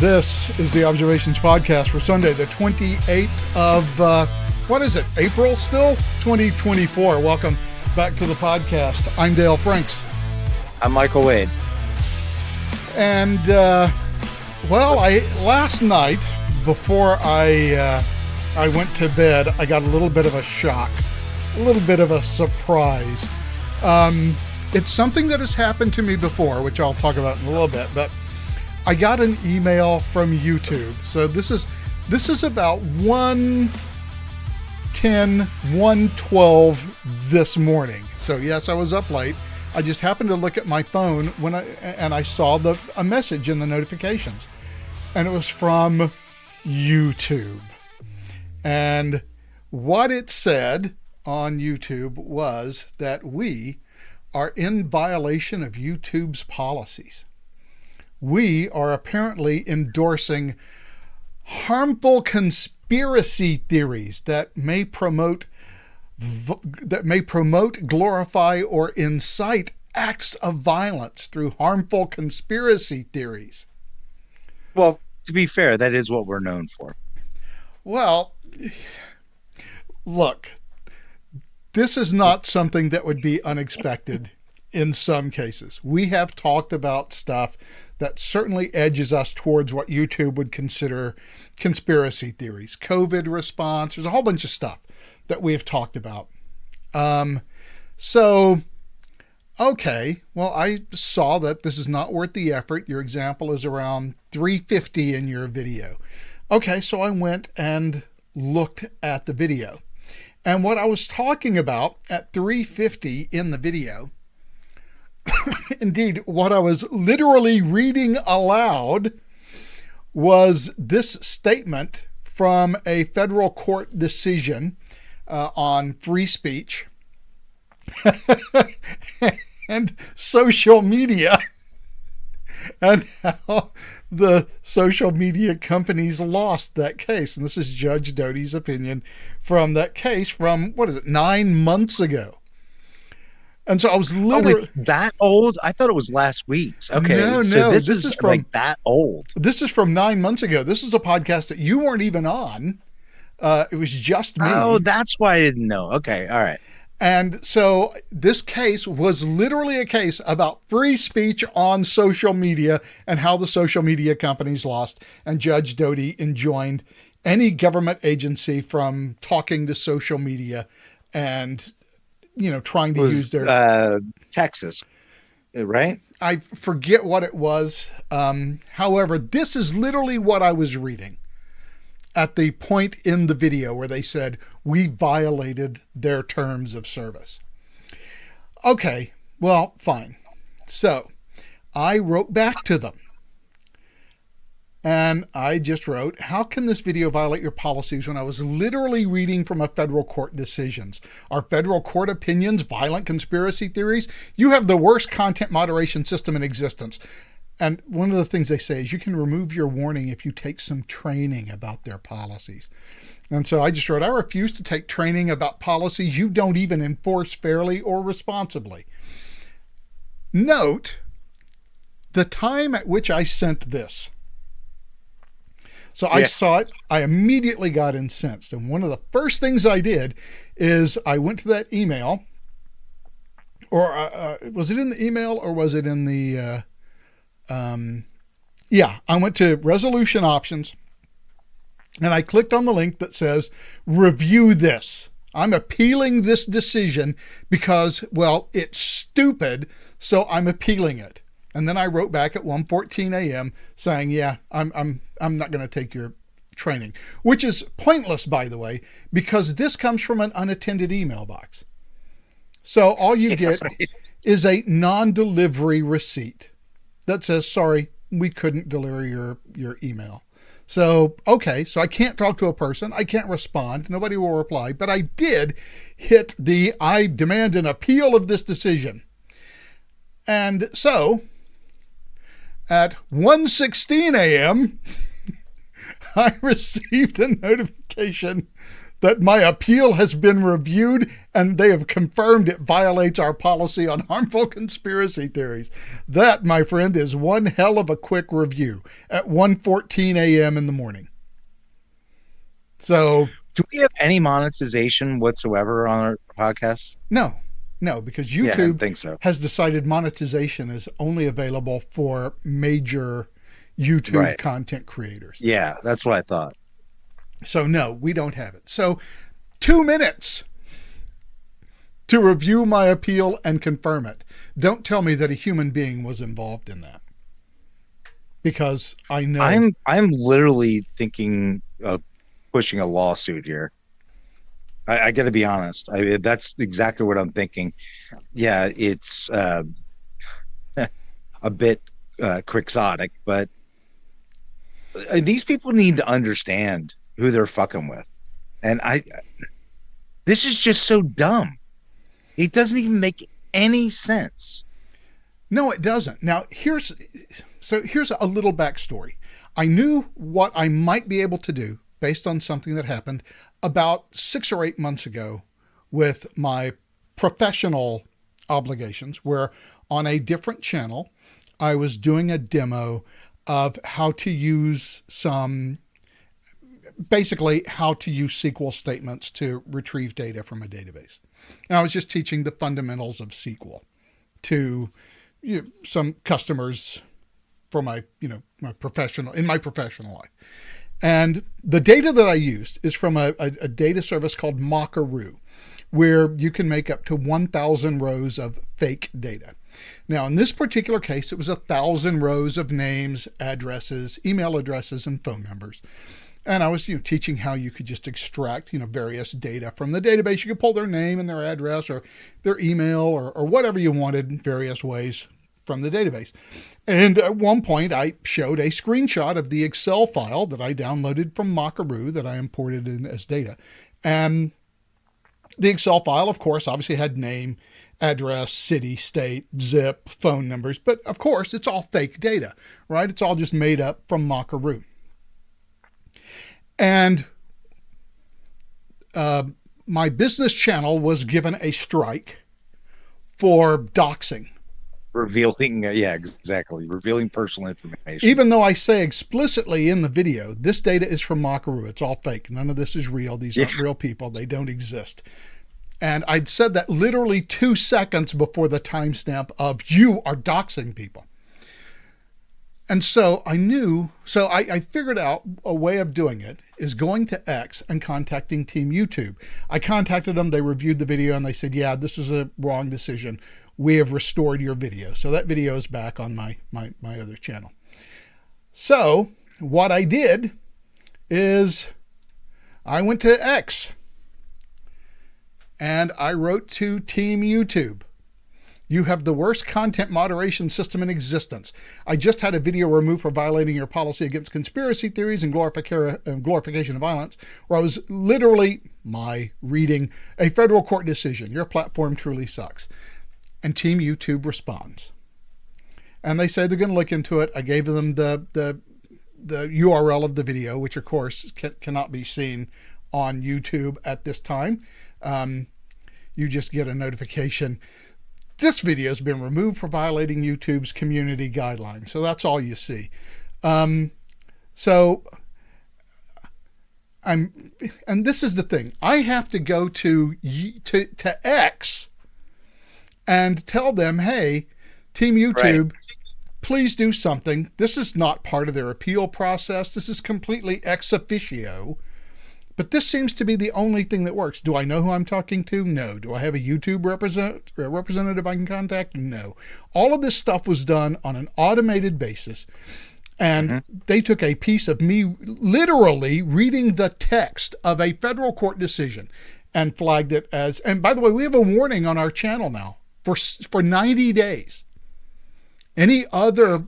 This is the Observations Podcast for Sunday, the 28th of, April still? 2024. Welcome back to the podcast. I'm Dale Franks. I'm Michael Wade. And, last night, before I went to bed, I got a little bit of a shock, a little bit of a surprise. It's something that has happened to me before, which I'll talk about in a little bit, but I got an email from YouTube. So this is about 1:10, 1:12 this morning. So yes, I was up late. I just happened to look at my phone and I saw a message in the notifications, and it was from YouTube. And what it said on YouTube was that we are in violation of YouTube's policies. We are apparently endorsing harmful conspiracy theories that may promote, glorify, or incite acts of violence through harmful conspiracy theories. Well, to be fair, that is what we're known for. Well, look, this is not something that would be unexpected in some cases. We have talked about stuff that certainly edges us towards what YouTube would consider conspiracy theories, COVID response. There's a whole bunch of stuff that we have talked about. I saw that this is not worth the effort. Your example is around 350 in your video. Okay, so I went and looked at the video. And what I was talking about at 350 in the video, indeed, what I was literally reading aloud was this statement from a federal court decision on free speech and social media, and how the social media companies lost that case. And this is Judge Doty's opinion from that case from, 9 months ago. And so I was literally... Oh, it's that old? I thought it was last week's. Okay, no, this is from, like that old. This is from 9 months ago. This is a podcast that you weren't even on. It was just me. Oh, that's why I didn't know. Okay, all right. And so this case was literally a case about free speech on social media and how the social media companies lost. And Judge Doty enjoined any government agency from talking to social media and, trying to use their... Texas, right? I forget what it was. However, this is literally what I was reading at the point in the video where they said, we violated their terms of service. Okay, well, fine. So I wrote back to them. And I just wrote, how can this video violate your policies when I was literally reading from a federal court decisions? Are federal court opinions violent conspiracy theories? You have the worst content moderation system in existence. And one of the things they say is you can remove your warning if you take some training about their policies. And so I just wrote, I refuse to take training about policies you don't even enforce fairly or responsibly. Note the time at which I sent this. So I saw it, I immediately got incensed. And one of the first things I did is I went to that email, or was it in the email or was it in the, I went to resolution options and I clicked on the link that says, review this. I'm appealing this decision because, it's stupid, so I'm appealing it. And then I wrote back at 1:14 a.m. saying, I'm not going to take your training, which is pointless, by the way, because this comes from an unattended email box. So all you get is a non-delivery receipt that says, sorry, we couldn't deliver your email. So, okay, so I can't talk to a person. I can't respond. Nobody will reply. But I did hit I demand an appeal of this decision. And so at 1:16 a.m., I received a notification that my appeal has been reviewed and they have confirmed it violates our policy on harmful conspiracy theories. That, my friend, is one hell of a quick review at 1:14 a.m. in the morning. So, do we have any monetization whatsoever on our podcast? No, because YouTube think so. has decided monetization is only available for major YouTube content creators. Yeah, that's what I thought. So no, we don't have it. So 2 minutes to review my appeal and confirm it. Don't tell me that a human being was involved in that, because I know I'm literally thinking of pushing a lawsuit here. I got to be honest. That's exactly what I'm thinking. Yeah, it's a bit quixotic, but these people need to understand who they're fucking with. And this is just so dumb. It doesn't even make any sense. No, it doesn't. Now, here's a little backstory. I knew what I might be able to do based on something that happened about 6 or 8 months ago with my professional obligations, where on a different channel, I was doing a demo of how to use basically how to use SQL statements to retrieve data from a database. And I was just teaching the fundamentals of SQL to some customers for my professional life. And the data that I used is from a data service called Mockaroo, where you can make up to 1,000 rows of fake data. Now, in this particular case, it was 1,000 rows of names, addresses, email addresses, and phone numbers. And I was teaching how you could just extract various data from the database. You could pull their name and their address or their email or whatever you wanted in various ways from the database. And at one point, I showed a screenshot of the Excel file that I downloaded from Mockaroo that I imported in as data. And the Excel file, of course, obviously had name, address, city, state, zip, phone numbers. But of course, it's all fake data, right? It's all just made up from Mockaroo. And my business channel was given a strike for doxing. Revealing personal information. Even though I say explicitly in the video, this data is from Mockaroo. It's all fake. None of this is real. These aren't real people. They don't exist. And I'd said that literally 2 seconds before the timestamp of "you are doxing people." And so I figured out a way of doing it is going to X and contacting Team YouTube. I contacted them. They reviewed the video and they said, yeah, this is a wrong decision. We have restored your video. So that video is back on my other channel. So what I did is I went to X and I wrote to Team YouTube. You have the worst content moderation system in existence. I just had a video removed for violating your policy against conspiracy theories and glorification of violence, where I was literally reading a federal court decision. Your platform truly sucks. And Team YouTube responds. And they say they're going to look into it. I gave them the URL of the video, which of course cannot be seen on YouTube at this time. You just get a notification. This video has been removed for violating YouTube's community guidelines. So that's all you see. And this is the thing. I have to go to X and tell them, hey, Team YouTube, please do something. This is not part of their appeal process. This is completely ex officio. But this seems to be the only thing that works. Do I know who I'm talking to? No. Do I have a YouTube representative I can contact? No. All of this stuff was done on an automated basis. And they took a piece of me literally reading the text of a federal court decision and flagged it as, and by the way, we have a warning on our channel now for 90 days. Any other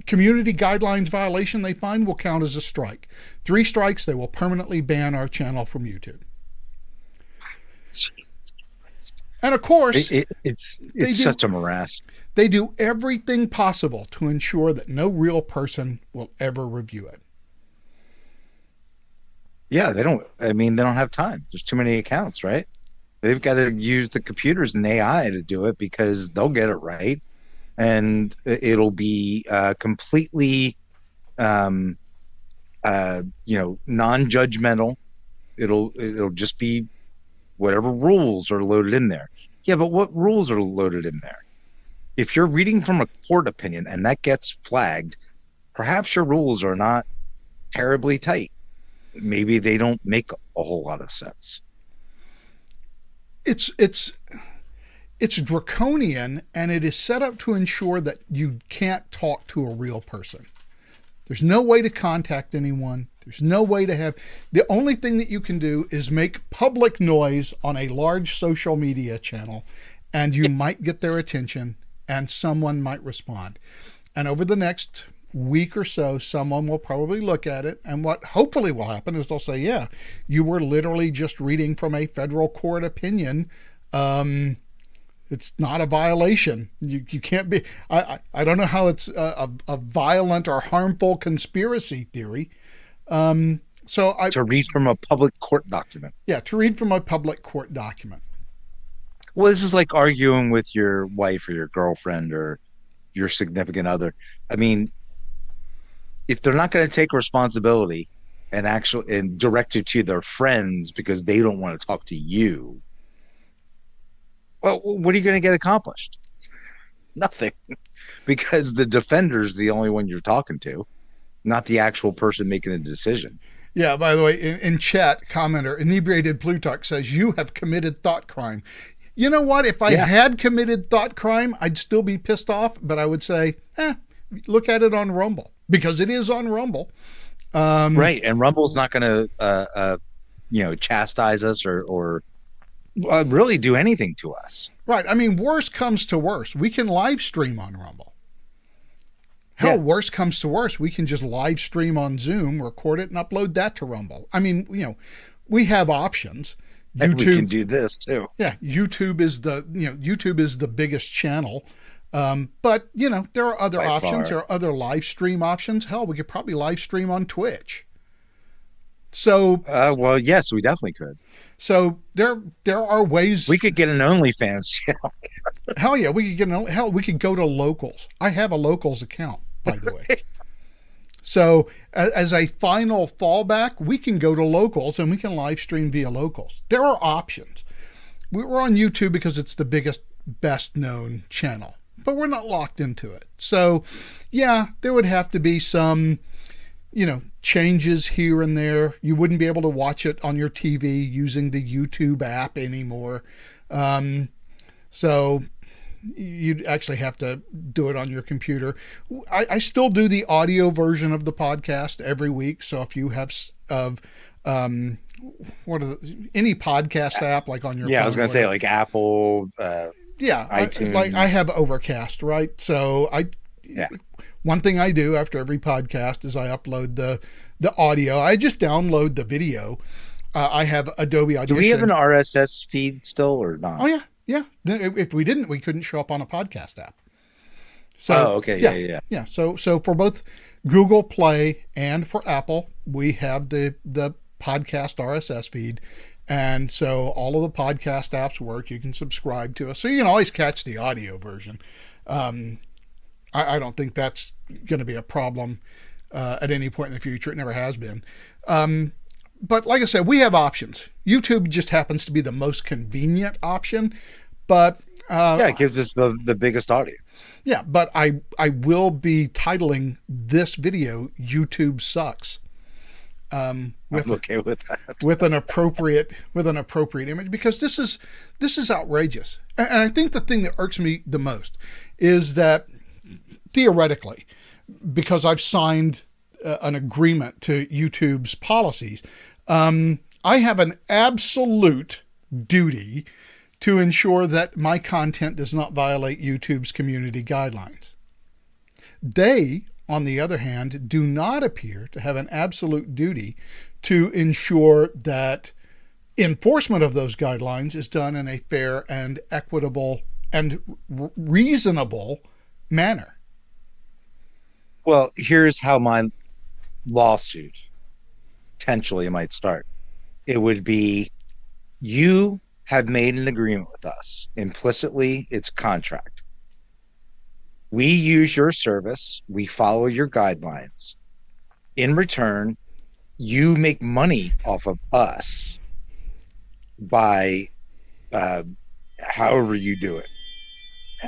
community guidelines violation they find will count as a strike. 3 strikes, they will permanently ban our channel from YouTube. And of course, it's such a morass. They do everything possible to ensure that no real person will ever review it. Yeah, they don't. I mean, they don't have time. There's too many accounts, right? They've got to use the computers and AI to do it because they'll get it right, and it'll be completely, um, non-judgmental. It'll just be whatever rules are loaded in there. Yeah, but what rules are loaded in there? If you're reading from a court opinion and that gets flagged, perhaps your rules are not terribly tight. Maybe they don't make a whole lot of sense. It's draconian, and it is set up to ensure that you can't talk to a real person. There's no way to contact anyone. There's no way to have. The only thing that you can do is make public noise on a large social media channel, and you might get their attention, and someone might respond. And over the next week or so, someone will probably look at it, and what hopefully will happen is they'll say, yeah, you were literally just reading from a federal court opinion. It's not a violation. You can't be. I don't know how it's a violent or harmful conspiracy theory. To read from a public court document. Yeah, to read from a public court document. Well, this is like arguing with your wife or your girlfriend or your significant other. I mean, if they're not going to take responsibility and direct it to their friends because they don't want to talk to you, well, what are you going to get accomplished? Nothing, because the defender's the only one you're talking to, not the actual person making the decision. Yeah, by the way, in chat, commenter, Inebriated Plutarch says, you have committed thought crime. You know what? If I had committed thought crime, I'd still be pissed off, but I would say, look at it on Rumble, because it is on Rumble. Right, and Rumble's not going to, chastise us or really do anything to us. Right. I mean, worst comes to worst, we can live stream on Rumble. Hell, worst comes to worst, we can just live stream on Zoom, record it, and upload that to Rumble. I mean, we have options. YouTube, and we can do this too. Yeah, YouTube is the biggest channel. But there are other options. There are other live stream options. Hell, we could probably live stream on Twitch. So, well, yes, we definitely could. So there are ways. We could get an OnlyFans channel. Hell yeah, we could go to Locals. I have a Locals account, by the way. So as a final fallback, we can go to Locals and we can live stream via Locals. There are options. We're on YouTube because it's the biggest, best known channel, but we're not locked into it. So yeah, there would have to be some, changes here and there. You wouldn't be able to watch it on your TV using the YouTube app anymore. So you'd actually have to do it on your computer. I still do the audio version of the podcast every week. So if you have any podcast app like on your phone, I was going to say like Apple, iTunes. I have Overcast, right? So one thing I do after every podcast is I upload the audio. I just download the video. I have Adobe Audition. Do we have an RSS feed still or not? Oh, yeah. Yeah. If we didn't, we couldn't show up on a podcast app. So, okay. Yeah. So for both Google Play and for Apple, we have the podcast RSS feed. And so all of the podcast apps work. You can subscribe to us. So you can always catch the audio version. I don't think that's going to be a problem at any point in the future. It never has been. But like I said, we have options. YouTube just happens to be the most convenient option. But it gives us the biggest audience. Yeah, but I will be titling this video "YouTube Sucks." I'm okay with that. with an appropriate image, because this is outrageous. And I think the thing that irks me the most is that theoretically, because I've signed an agreement to YouTube's policies, I have an absolute duty to ensure that my content does not violate YouTube's community guidelines. They, on the other hand, do not appear to have an absolute duty to ensure that enforcement of those guidelines is done in a fair and equitable and reasonable manner. Well, here's how my lawsuit potentially might start. It would be, you have made an agreement with us. Implicitly, it's contract. We use your service. We follow your guidelines. In return, you make money off of us by however you do it.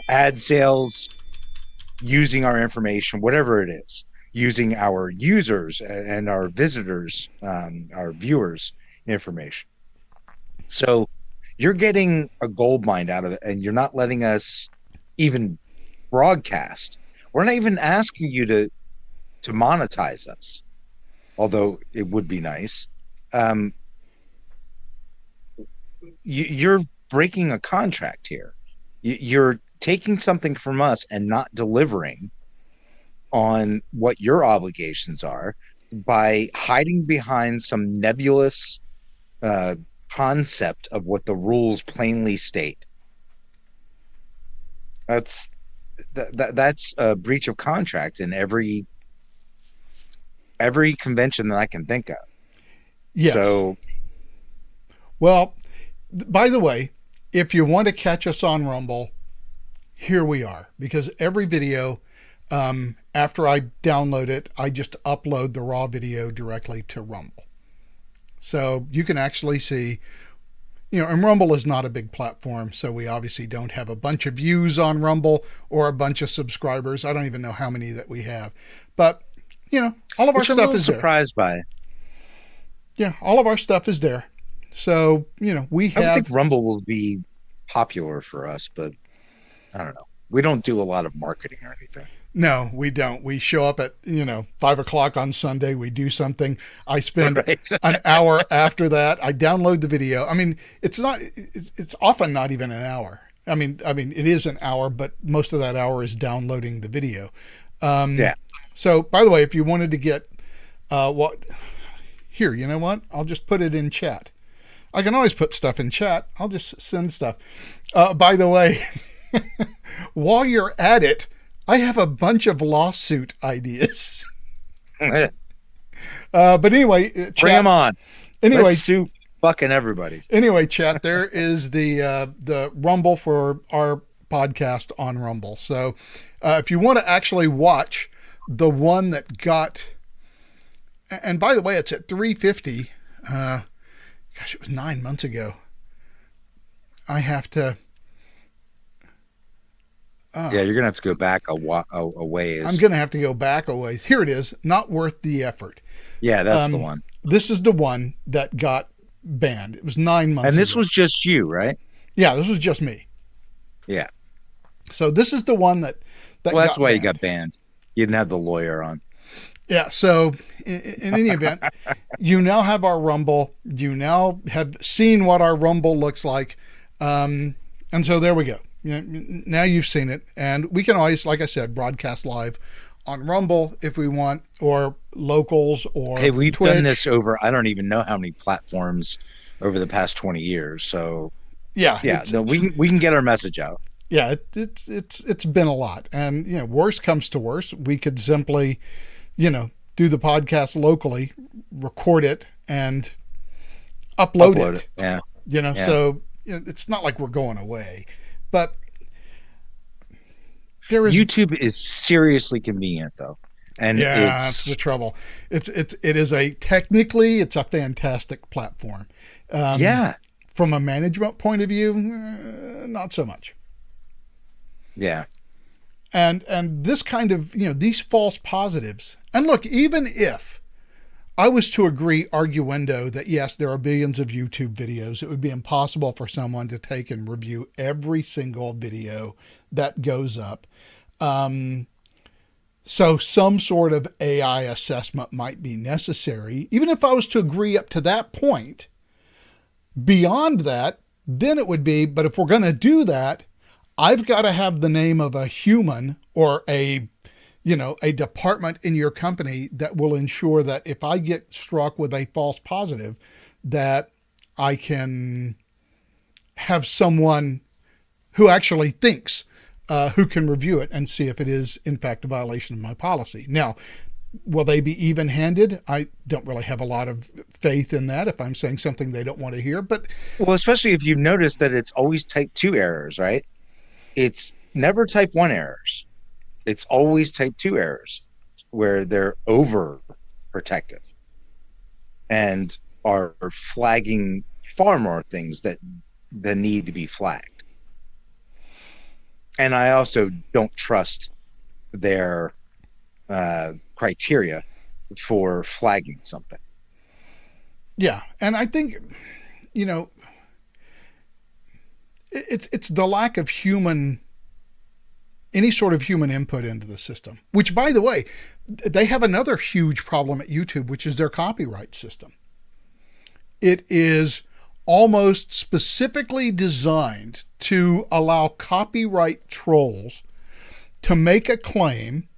Ad sales, using our information, whatever it is, using our users and our visitors, our viewers' information. So you're getting a gold mine out of it, and you're not letting us even broadcast. We're not even asking you to monetize us, although it would be nice. You're breaking a contract here. You're taking something from us and not delivering on what your obligations are by hiding behind some nebulous concept of what the rules plainly state. That's a breach of contract in every convention that I can think of. Yes. So, well, by the way, if you want to catch us on Rumble, here we are. Because every video, after I download it, I just upload the raw video directly to Rumble. So you can actually see, and Rumble is not a big platform, so we obviously don't have a bunch of views on Rumble or a bunch of subscribers. I don't even know how many that we have. But, all of our stuff is there. Surprised by. Yeah, all of our stuff is there. So, we have... I think Rumble will be popular for us, but I don't know. We don't do a lot of marketing or anything. No, we don't. We show up at, 5 o'clock on Sunday. We do something. I spend an hour after that. I download the video. I mean, it's often not even an hour. I mean, it is an hour, but most of that hour is downloading the video. Yeah. So, by the way, if you wanted to get here, you know what? I'll just put it in chat. I can always put stuff in chat. I'll just send stuff. By the way, while you're at it, I have a bunch of lawsuit ideas. But anyway, chat, bring them on. Anyway, let's sue fucking everybody. Anyway, chat, there is the Rumble for our podcast on Rumble. So if you want to actually watch the one that got, and by the way, it's at 350. Gosh, it was 9 months ago. I have to. Yeah, you're going to have to go back a ways. I'm going to have to go back a ways. Here it is. Not worth the effort. Yeah, that's the one. This is the one that got banned. It was 9 months ago. And this ago. Was just you, right? Yeah, this was just me. Yeah. So this is the one that well, that's why banned. You got banned. You didn't have the lawyer on. Yeah, so in any event, you now have our Rumble. You now have seen what our Rumble looks like. And so there we go. Now you've seen it. And we can always, like I said, broadcast live on Rumble if we want, or locals, or hey, we've Twitch. Done this over, I don't even know how many platforms over the past 20 years. So yeah, no, we can get our message out. Yeah, it's been a lot. And, worst comes to worst, we could simply, do the podcast locally, record it, and upload it. Yeah. So it's not like we're going away. But there is YouTube is seriously convenient, though. And that's the trouble. It is technically it's a fantastic platform. From a management point of view, not so much. Yeah. And this kind of, these false positives. And look, even if I was to agree arguendo that, yes, there are billions of YouTube videos, it would be impossible for someone to take and review every single video that goes up. So some sort of AI assessment might be necessary. Even if I was to agree up to that point, beyond that, then it would be, but if we're going to do that, I've got to have the name of a human or a department in your company that will ensure that if I get struck with a false positive, that I can have someone who actually thinks, who can review it and see if it is in fact a violation of my policy. Now, Will they be even-handed? I don't really have a lot of faith in that if I'm saying something they don't want to hear. But well, especially if you've noticed that it's always type 2 errors, right? It's never type 1 errors. It's always type 2 errors where they're over protective and are flagging far more things that need to be flagged. And I also don't trust their criteria for flagging something. Yeah, and I think, you know, it's the lack of any sort of human input into the system, which, by the way, they have another huge problem at YouTube, which is their copyright system. It is almost specifically designed to allow copyright trolls to make a claim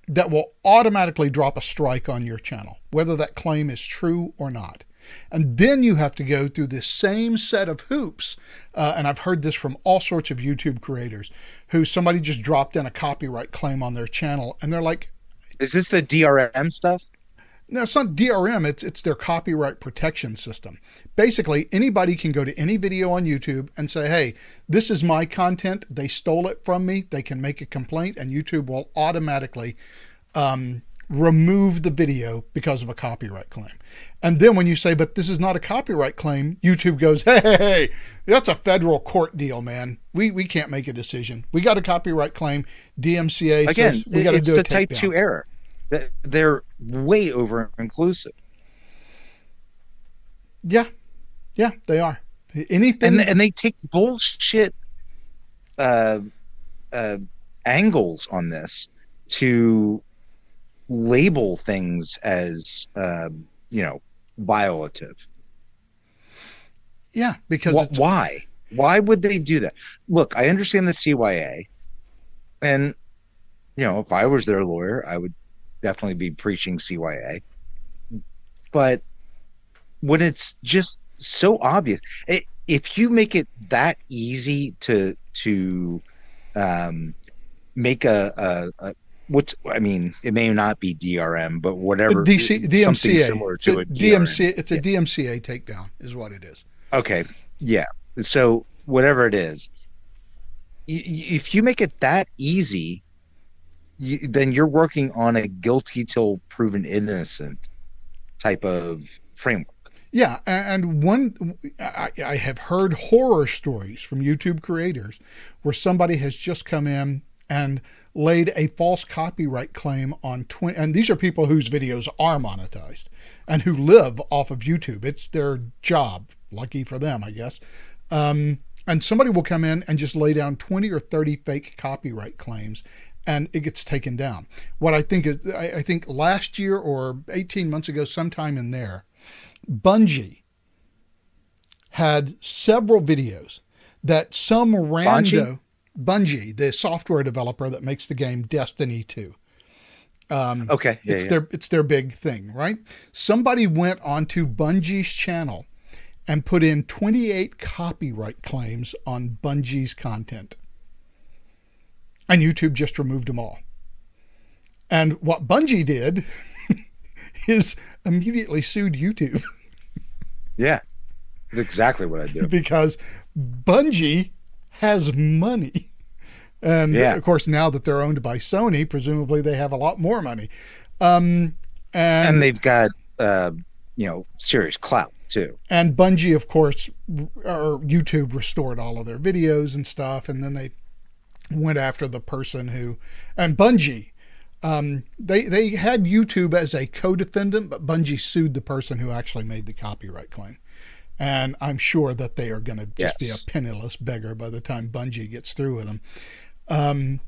that will automatically drop a strike on your channel, whether that claim is true or not. And then you have to go through this same set of hoops. And I've heard this from all sorts of YouTube creators who somebody just dropped in a copyright claim on their channel. And they're like, is this the DRM stuff? No, it's not DRM. It's their copyright protection system. Basically, anybody can go to any video on YouTube and say, hey, this is my content. They stole it from me. They can make a complaint and YouTube will automatically remove the video because of a copyright claim. And then when you say, but this is not a copyright claim, YouTube goes, hey, that's a federal court deal, man. We can't make a decision. We got a copyright claim. DMCA again, says we got to do a it's a type 2 error. They're way over inclusive. Yeah, they are. Anything, and they take bullshit angles on this to label things as violative. Yeah, because why would they do that? Look, I understand the CYA, and if I was their lawyer, I would definitely be preaching CYA. But when it's just so obvious, if you make it that easy to make it may not be DRM, but whatever, DMCA, similar to a DMCA. It's a DMCA takedown, is what it is. Okay, yeah. So whatever it is, if you make it that easy, then you're working on a guilty till proven innocent type of framework. Yeah, and I have heard horror stories from YouTube creators where somebody has just come in and laid a false copyright claim on and these are people whose videos are monetized and who live off of YouTube. It's their job. Lucky for them, I guess. And somebody will come in and just lay down 20 or 30 fake copyright claims and it gets taken down. What I think is, I think last year or 18 months ago, sometime in there, Bungie had several videos that some rando Bungie, the software developer that makes the game Destiny 2. Okay. Yeah, it's their big thing, right? Somebody went onto Bungie's channel and put in 28 copyright claims on Bungie's content. And YouTube just removed them all. And what Bungie did is immediately sued YouTube. Yeah, that's exactly what I do. Because Bungie has money. And of course, now that they're owned by Sony, presumably they have a lot more money. And they've got, serious clout too. And Bungie, of course, or YouTube restored all of their videos and stuff. And then they went after the person and Bungie, they had YouTube as a co-defendant, but Bungie sued the person who actually made the copyright claim. And I'm sure that they are going to just be a penniless beggar by the time Bungie gets through with them.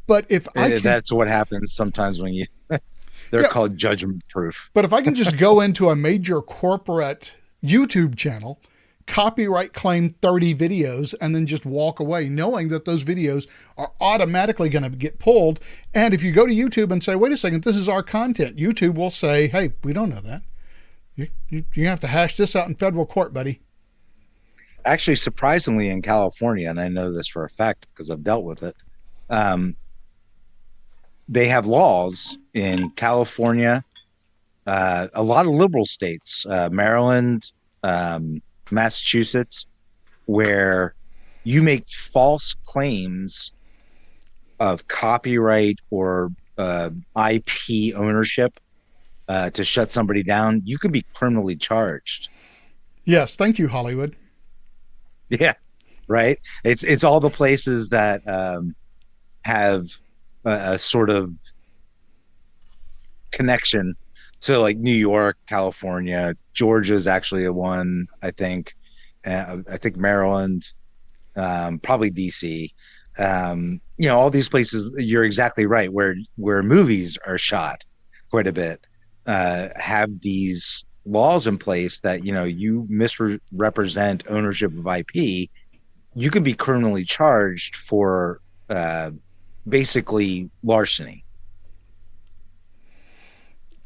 But if that's what happens sometimes when they're called judgment proof. But if I can just go into a major corporate YouTube channel, copyright claim 30 videos, and then just walk away knowing that those videos are automatically going to get pulled. And if you go to YouTube and say, wait a second, this is our content, YouTube will say, hey, we don't know that. You have to hash this out in federal court, buddy. Actually, surprisingly, in California, and I know this for a fact because I've dealt with it, they have laws in California, a lot of liberal states, Maryland, Massachusetts, where you make false claims of copyright or IP ownership to shut somebody down, you can be criminally charged. Yes, thank you, Hollywood. Yeah, right. It's all the places that have a sort of connection. So like New York, California, Georgia is actually a one, I think. I think Maryland, probably DC. All these places, you're exactly right, where movies are shot quite a bit, have these laws in place that, you misrepresent ownership of IP, you could be criminally charged for basically larceny.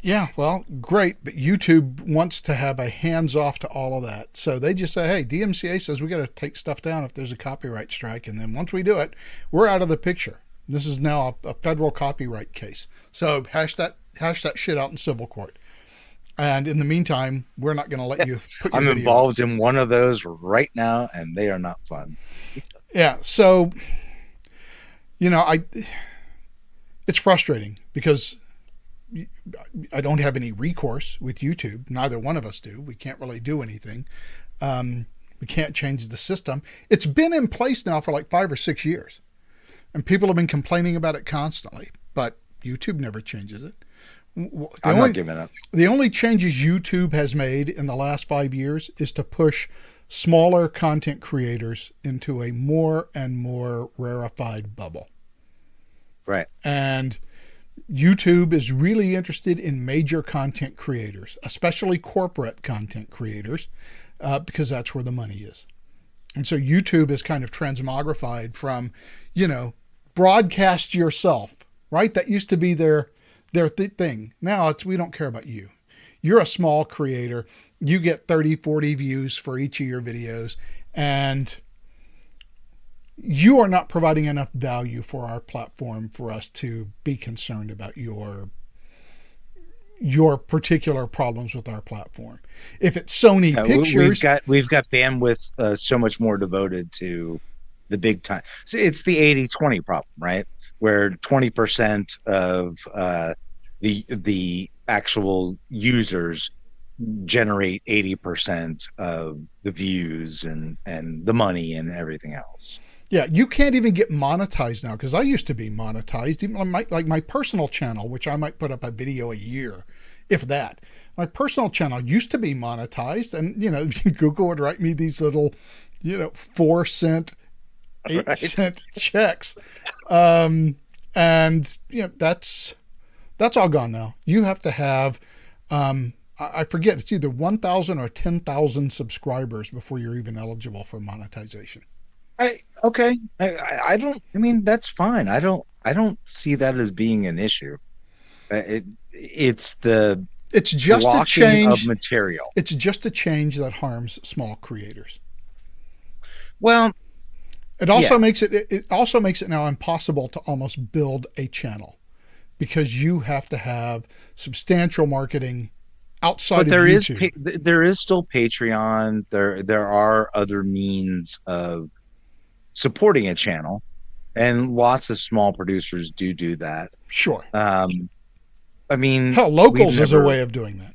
Yeah, well, great, but YouTube wants to have a hands-off to all of that. So they just say, hey, DMCA says we got to take stuff down if there's a copyright strike, and then once we do it, we're out of the picture. This is now a federal copyright case. So hash that shit out in civil court. And in the meantime, we're not going to let you put your I'm video involved up. in one of those right now, and they are not fun. Yeah, so it's frustrating because I don't have any recourse with YouTube. Neither one of us do. We can't really do anything. We can't change the system. It's been in place now for like 5 or 6 years, and people have been complaining about it constantly, but YouTube never changes it. I'm not giving up. The only changes YouTube has made in the last 5 years is to push smaller content creators into a more and more rarefied bubble. Right. And YouTube is really interested in major content creators, especially corporate content creators, because that's where the money is. And so YouTube is kind of transmogrified from, broadcast yourself, right? That used to be their thing. Now it's, we don't care about you. You're a small creator. You get 30, 40 views for each of your videos, and you are not providing enough value for our platform for us to be concerned about your particular problems with our platform. If it's Sony Pictures, we've got bandwidth so much more devoted to the big time. So it's the 80-20 problem, right? Where 20% of the actual users generate 80% of the views and the money and everything else. Yeah, you can't even get monetized now, because I used to be monetized. Even like my personal channel, which I might put up a video a year, if that. My personal channel used to be monetized, and Google would write me these little, 4 cent, 8 cent checks, and that's all gone now. You have to have, I forget, it's either 1,000 or 10,000 subscribers before you're even eligible for monetization. That's fine. I don't see that as being an issue. It's just a change of material. It's just a change that harms small creators. Well, it also makes it now impossible to almost build a channel, because you have to have substantial marketing outside of YouTube. There is still Patreon. There are other means of supporting a channel, and lots of small producers do that. Sure. Locals is a way of doing that.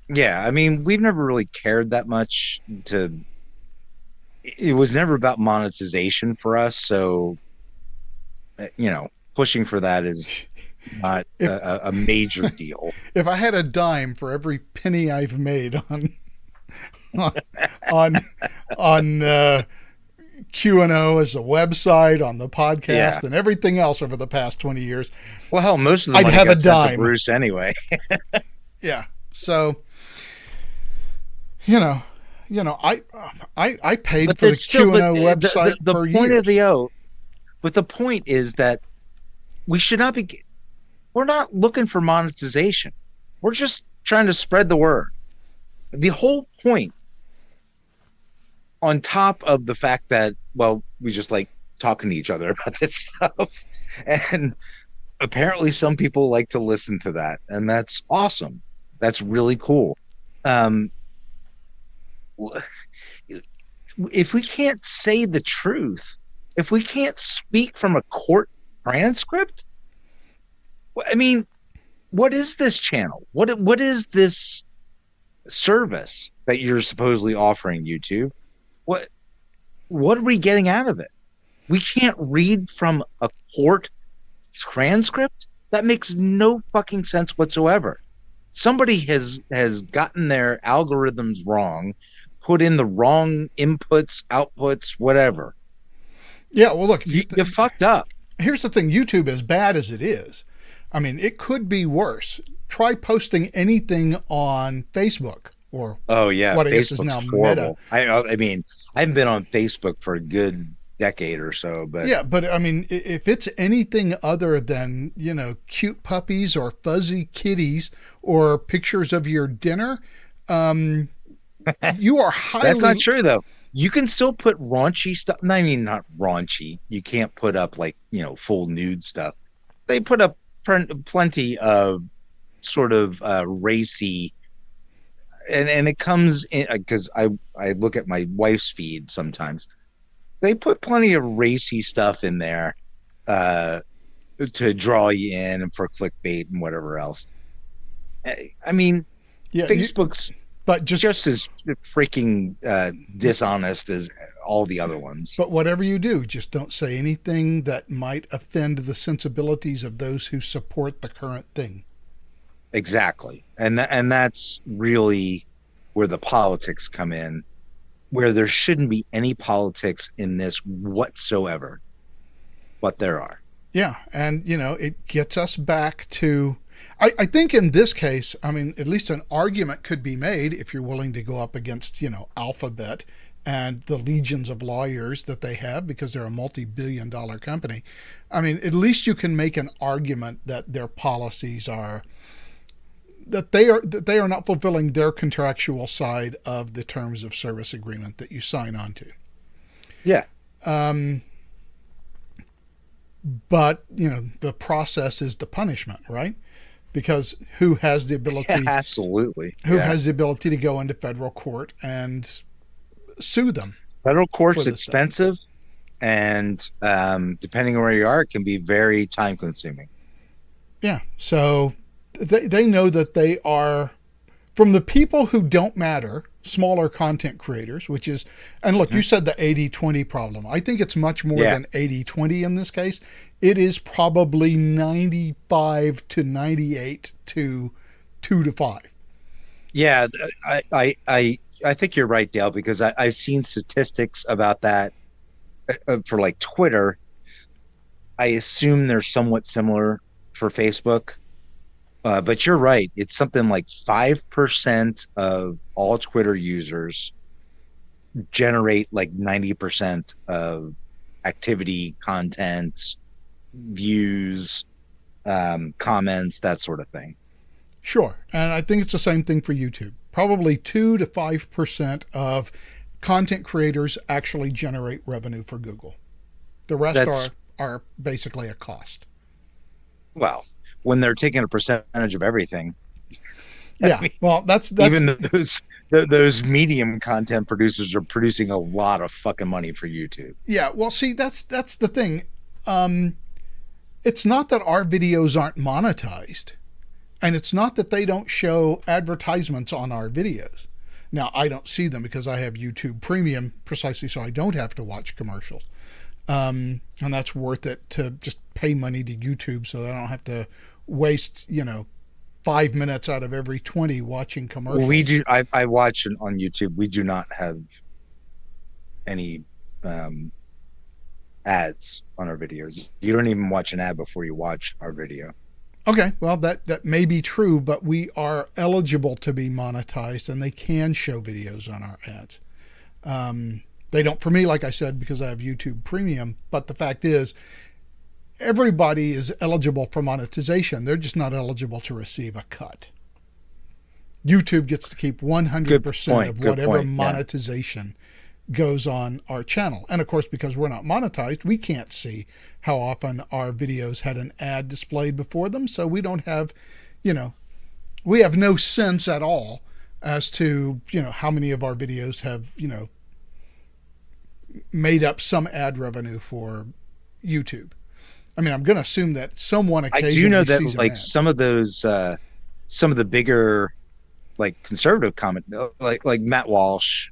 Yeah, we've never really cared that much it was never about monetization for us, so pushing for that is not a major deal. If I had a dime for every penny I've made on Q&O as a website, on the podcast, and everything else over the past 20 years. Well, hell, most of the money have got a sent dime to Bruce anyway. Yeah. So, I paid for the Q&O website for years. But the point is that we're not looking for monetization. We're just trying to spread the word. The whole point, on top of the fact that, we just like talking to each other about this stuff, and apparently some people like to listen to that, and that's awesome. That's really cool. Um, if we can't say the truth, if we can't speak from a court transcript, I mean, what is this channel? What is this service that you're supposedly offering, YouTube? What what are we getting out of it? We can't read from a court transcript? That makes no fucking sense whatsoever. Somebody has gotten their algorithms wrong, put in the wrong inputs, outputs, whatever. Yeah, well, look, You fucked up. Here's the thing: YouTube, as bad as it is, I mean, it could be worse. Try posting anything on Facebook or Oh yeah, what I guess is Facebook's now horrible. Meta. I mean, I haven't been on Facebook for a good decade or so, but Yeah, but I mean, if it's anything other than, cute puppies or fuzzy kitties or pictures of your dinner, you are highly. that's not true though. You can still put raunchy stuff. I mean, not raunchy. You can't put up like, full nude stuff. They put up plenty of sort of racy, and it comes in because I look at my wife's feed sometimes. They put plenty of racy stuff in there to draw you in and for clickbait and whatever else. I mean, Yeah, Facebook's but just as freaking dishonest as all the other ones. But whatever you do, just don't say anything that might offend the sensibilities of those who support the current thing. Exactly. And that's really where the politics come in, where there shouldn't be any politics in this whatsoever, but there are. Yeah, and it gets us back to, I think in this case, I mean, at least an argument could be made if you're willing to go up against, Alphabet and the legions of lawyers that they have because they're a multi-billion-dollar company. I mean, at least you can make an argument that their policies are that they are not fulfilling their contractual side of the terms of service agreement that you sign on to. Yeah. But the process is the punishment, right? Because who has the ability? Yeah, absolutely. Who has the ability to go into federal court and sue them? Federal court's expensive, and depending on where you are, it can be very time consuming. Yeah. So they know that they are, from the people who don't matter, smaller content creators, which is, and look, you said the 80-20 problem. I think it's much more than 80-20 in this case. It is probably 95 to 98 to 2 to 5. Yeah, I think you're right, Dale, because I've seen statistics about that for like Twitter. I assume they're somewhat similar for Facebook. But you're right. It's something like 5% of all Twitter users generate like 90% of activity, content, views, comments, that sort of thing. Sure. And I think it's the same thing for YouTube. Probably 2 to 5% of content creators actually generate revenue for Google. The rest are basically a cost. Well, when they're taking a percentage of everything. Yeah, I mean, well, that's even those medium content producers are producing a lot of fucking money for YouTube. Yeah, well, see, that's the thing. It's not that our videos aren't monetized, and it's not that they don't show advertisements on our videos. Now, I don't see them because I have YouTube Premium, precisely so I don't have to watch commercials. And that's worth it to just pay money to YouTube so that I don't have to waste 5 minutes out of every 20 watching commercials. Well, we do. I watch on YouTube. We do not have any ads on our videos. You don't even watch an ad before you watch our video. Okay, well, that may be true, but we are eligible to be monetized, and they can show videos on our ads. They don't for me, like I said, because I have YouTube Premium, but the fact is, everybody is eligible for monetization. They're just not eligible to receive a cut. YouTube gets to keep 100% of whatever monetization goes on our channel. And of course, because we're not monetized, we can't see how often our videos had an ad displayed before them. So we don't have, we have no sense at all as to, how many of our videos have, made up some ad revenue for YouTube. I mean, I'm going to assume that someone occasionally I do know that sees like ad. some of those, some of the bigger, like conservative comment, like Matt Walsh,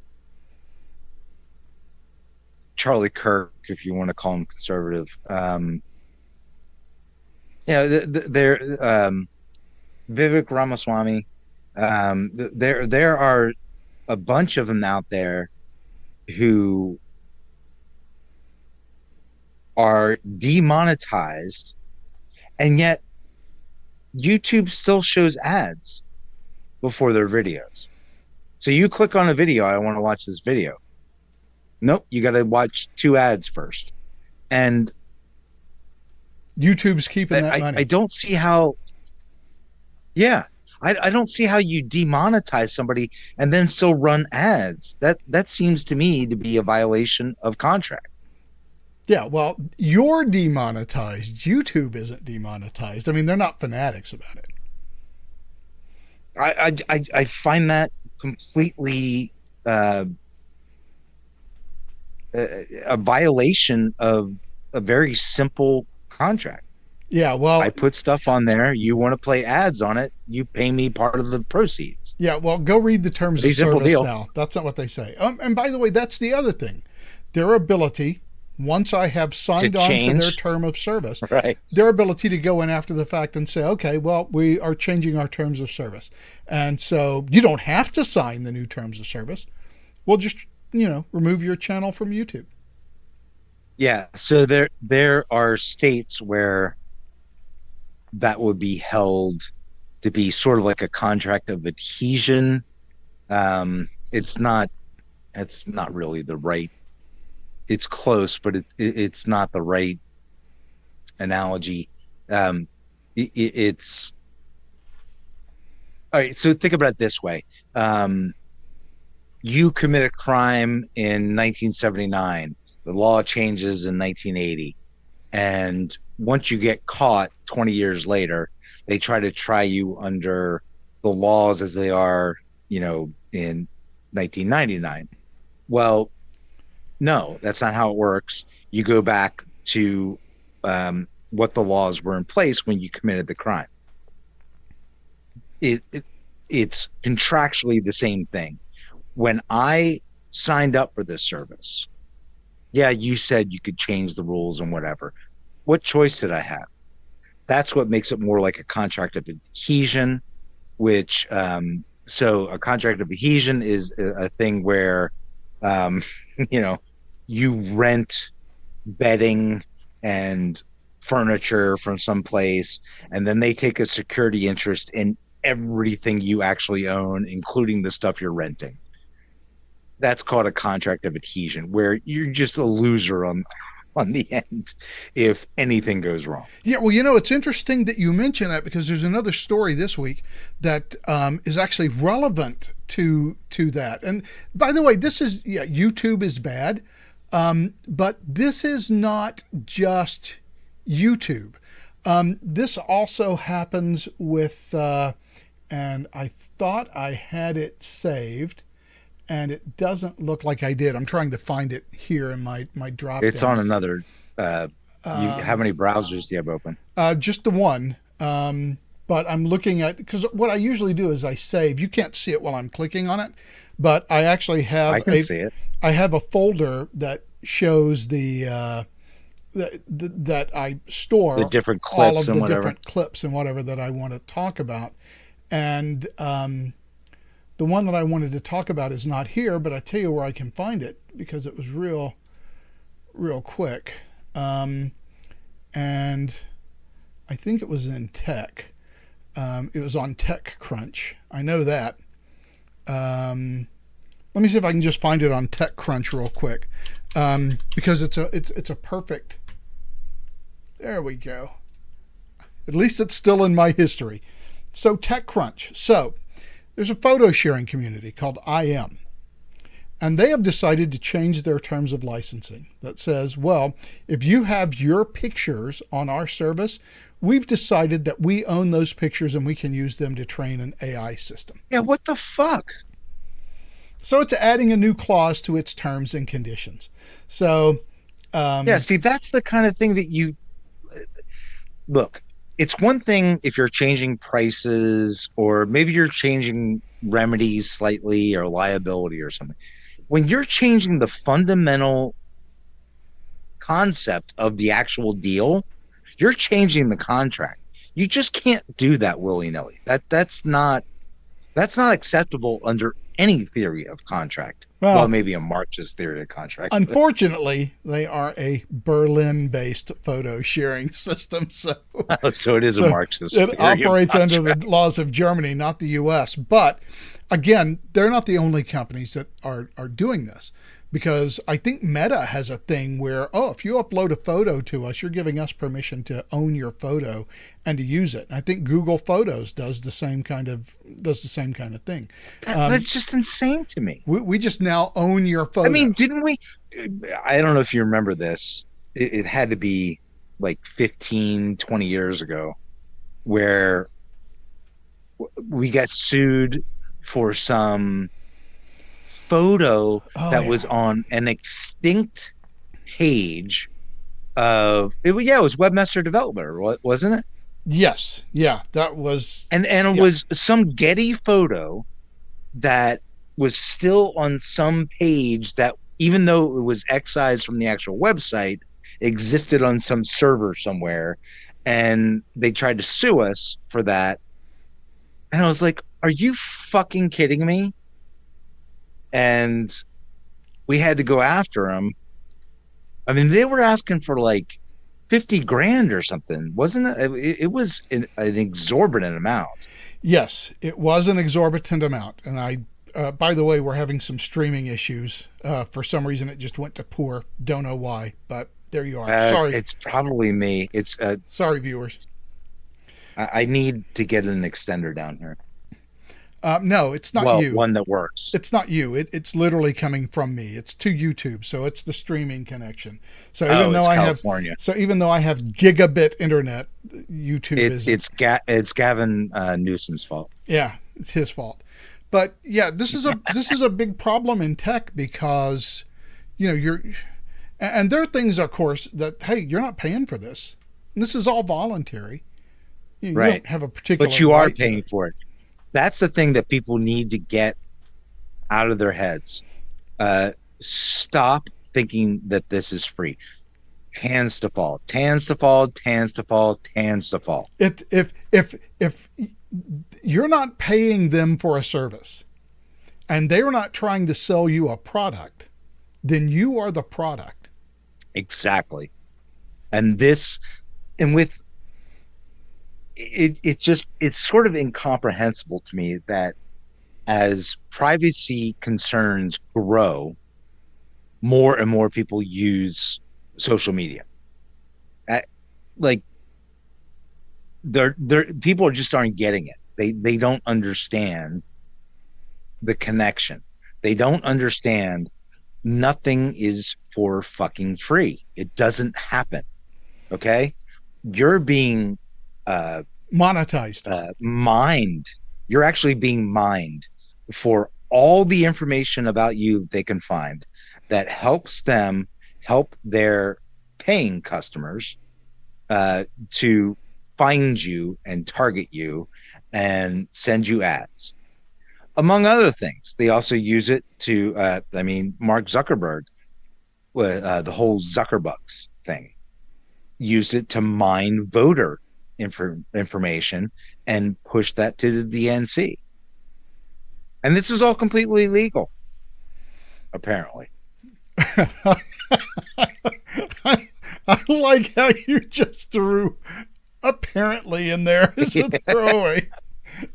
Charlie Kirk, if you want to call him conservative. They're Vivek Ramaswamy. There are a bunch of them out there who are demonetized, and yet YouTube still shows ads before their videos. So you click on a video, I want to watch this video. Nope, you got to watch 2 ads first. And YouTube's keeping that money. I don't see how. Yeah, I don't see how you demonetize somebody and then still run ads. That seems to me to be a violation of contract. Yeah, well, you're demonetized. YouTube isn't demonetized. I mean, they're not fanatics about it. I find that completely a violation of a very simple contract. Yeah, well, I put stuff on there. You want to play ads on it, you pay me part of the proceeds. Yeah, well, go read the terms Pretty of simple service deal. now. That's not what they say. And by the way, that's the other thing. Their ability, once I have signed on to their term of service, right, their ability to go in after the fact and say, okay, well, we are changing our terms of service. And so you don't have to sign the new terms of service. We'll just, remove your channel from YouTube. Yeah, so there are states where that would be held to be sort of like a contract of adhesion. It's not really the right. It's close, but it's not the right analogy. It's all right. So think about it this way: you commit a crime in 1979. The law changes in 1980, and once you get caught 20 years later, they try to try you under the laws as they are, in 1999. Well, no, that's not how it works. You go back to what the laws were in place when you committed the crime. It's contractually the same thing. When I signed up for this service, yeah, you said you could change the rules and whatever. What choice did I have? That's what makes it more like a contract of adhesion, which so a contract of adhesion is a thing where you rent bedding and furniture from someplace, and then they take a security interest in everything you actually own, including the stuff you're renting. That's called a contract of adhesion, where you're just a loser on the end if anything goes wrong. Yeah, well, it's interesting that you mention that, because there's another story this week that is actually relevant to that. And by the way, YouTube is bad, but this is not just YouTube. This also happens with, and I thought I had it saved, and it doesn't look like I did. I'm trying to find it here in my drop. It's on another. How many browsers do you have open? Just the one. But I'm looking at, because what I usually do is I save. You can't see it while I'm clicking on it, but I actually have. I can see it. I have a folder that shows that I store the different clips all of and the whatever. different clips and whatever that I want to talk about, and the one that I wanted to talk about is not here, but I tell you where I can find it, because it was real quick. And I think it was in tech. It was on TechCrunch. I know that. Let me see if I can just find it on TechCrunch real quick, because it's a perfect. There we go. At least it's still in my history. So TechCrunch. So there's a photo sharing community called IM. And they have decided to change their terms of licensing that says, well, if you have your pictures on our service, we've decided that we own those pictures and we can use them to train an AI system. Yeah, what the fuck? So it's adding a new clause to its terms and conditions. So, yeah, see, that's the kind of thing that you look. It's one thing if you're changing prices or maybe you're changing remedies slightly or liability or something. When you're changing the fundamental concept of the actual deal, you're changing the contract. You just can't do that willy-nilly. That's not acceptable under any theory of contract. Well, maybe a Marxist theory of contract. Unfortunately, they are a Berlin-based photo sharing system. So it is a Marxist theory. It operates under the laws of Germany, not the U.S. But again, they're not the only companies that are doing this. Because I think Meta has a thing where, if you upload a photo to us, you're giving us permission to own your photo and to use it. And I think Google Photos does the same kind of thing. That's just insane to me. We just now own your photo. I mean, didn't we? I don't know if you remember this. It had to be like 15, 20 years ago, where we got sued for some photo that was on an extinct page of it was Webmaster Developer, wasn't it? Yes. Yeah, that was. And it was some Getty photo that was still on some page that, even though it was excised from the actual website, existed on some server somewhere, and they tried to sue us for that. And I was like, are you fucking kidding me? And we had to go after them. I mean, they were asking for like 50 grand or something, wasn't it? It was an exorbitant amount. Yes, it was an exorbitant amount. And by the way, we're having some streaming issues. For some reason, it just went to poor. Don't know why, but there you are. Sorry. It's probably me. It's sorry, viewers. I need to get an extender down here. No, it's not you. One that works. It's not you. It's literally coming from me. It's to YouTube, so it's the streaming connection. So even though I have gigabit internet, YouTube it's Gavin Newsom's fault. Yeah, it's his fault. But yeah, this is a big problem in tech because, and there are things, of course, that hey, you're not paying for this. And this is all voluntary. You don't have a particular. But you are paying for it. That's the thing that people need to get out of their heads. Stop thinking that this is free. Hands to fall. If you're not paying them for a service and they're not trying to sell you a product, then you are the product. Exactly. And with it's sort of incomprehensible to me that as privacy concerns grow, more and more people use social media. People just aren't getting it. They don't understand the connection. They don't understand nothing is for fucking free. It doesn't happen. Okay? You're being monetized, mined. You're actually being mined for all the information about you they can find that helps them help their paying customers to find you and target you and send you ads, among other things. They also use it to Mark Zuckerberg, the whole Zuckerbucks thing, used it to mine voter information and push that to the DNC. And this is all completely legal, apparently. I like how you just threw apparently in there as a throwaway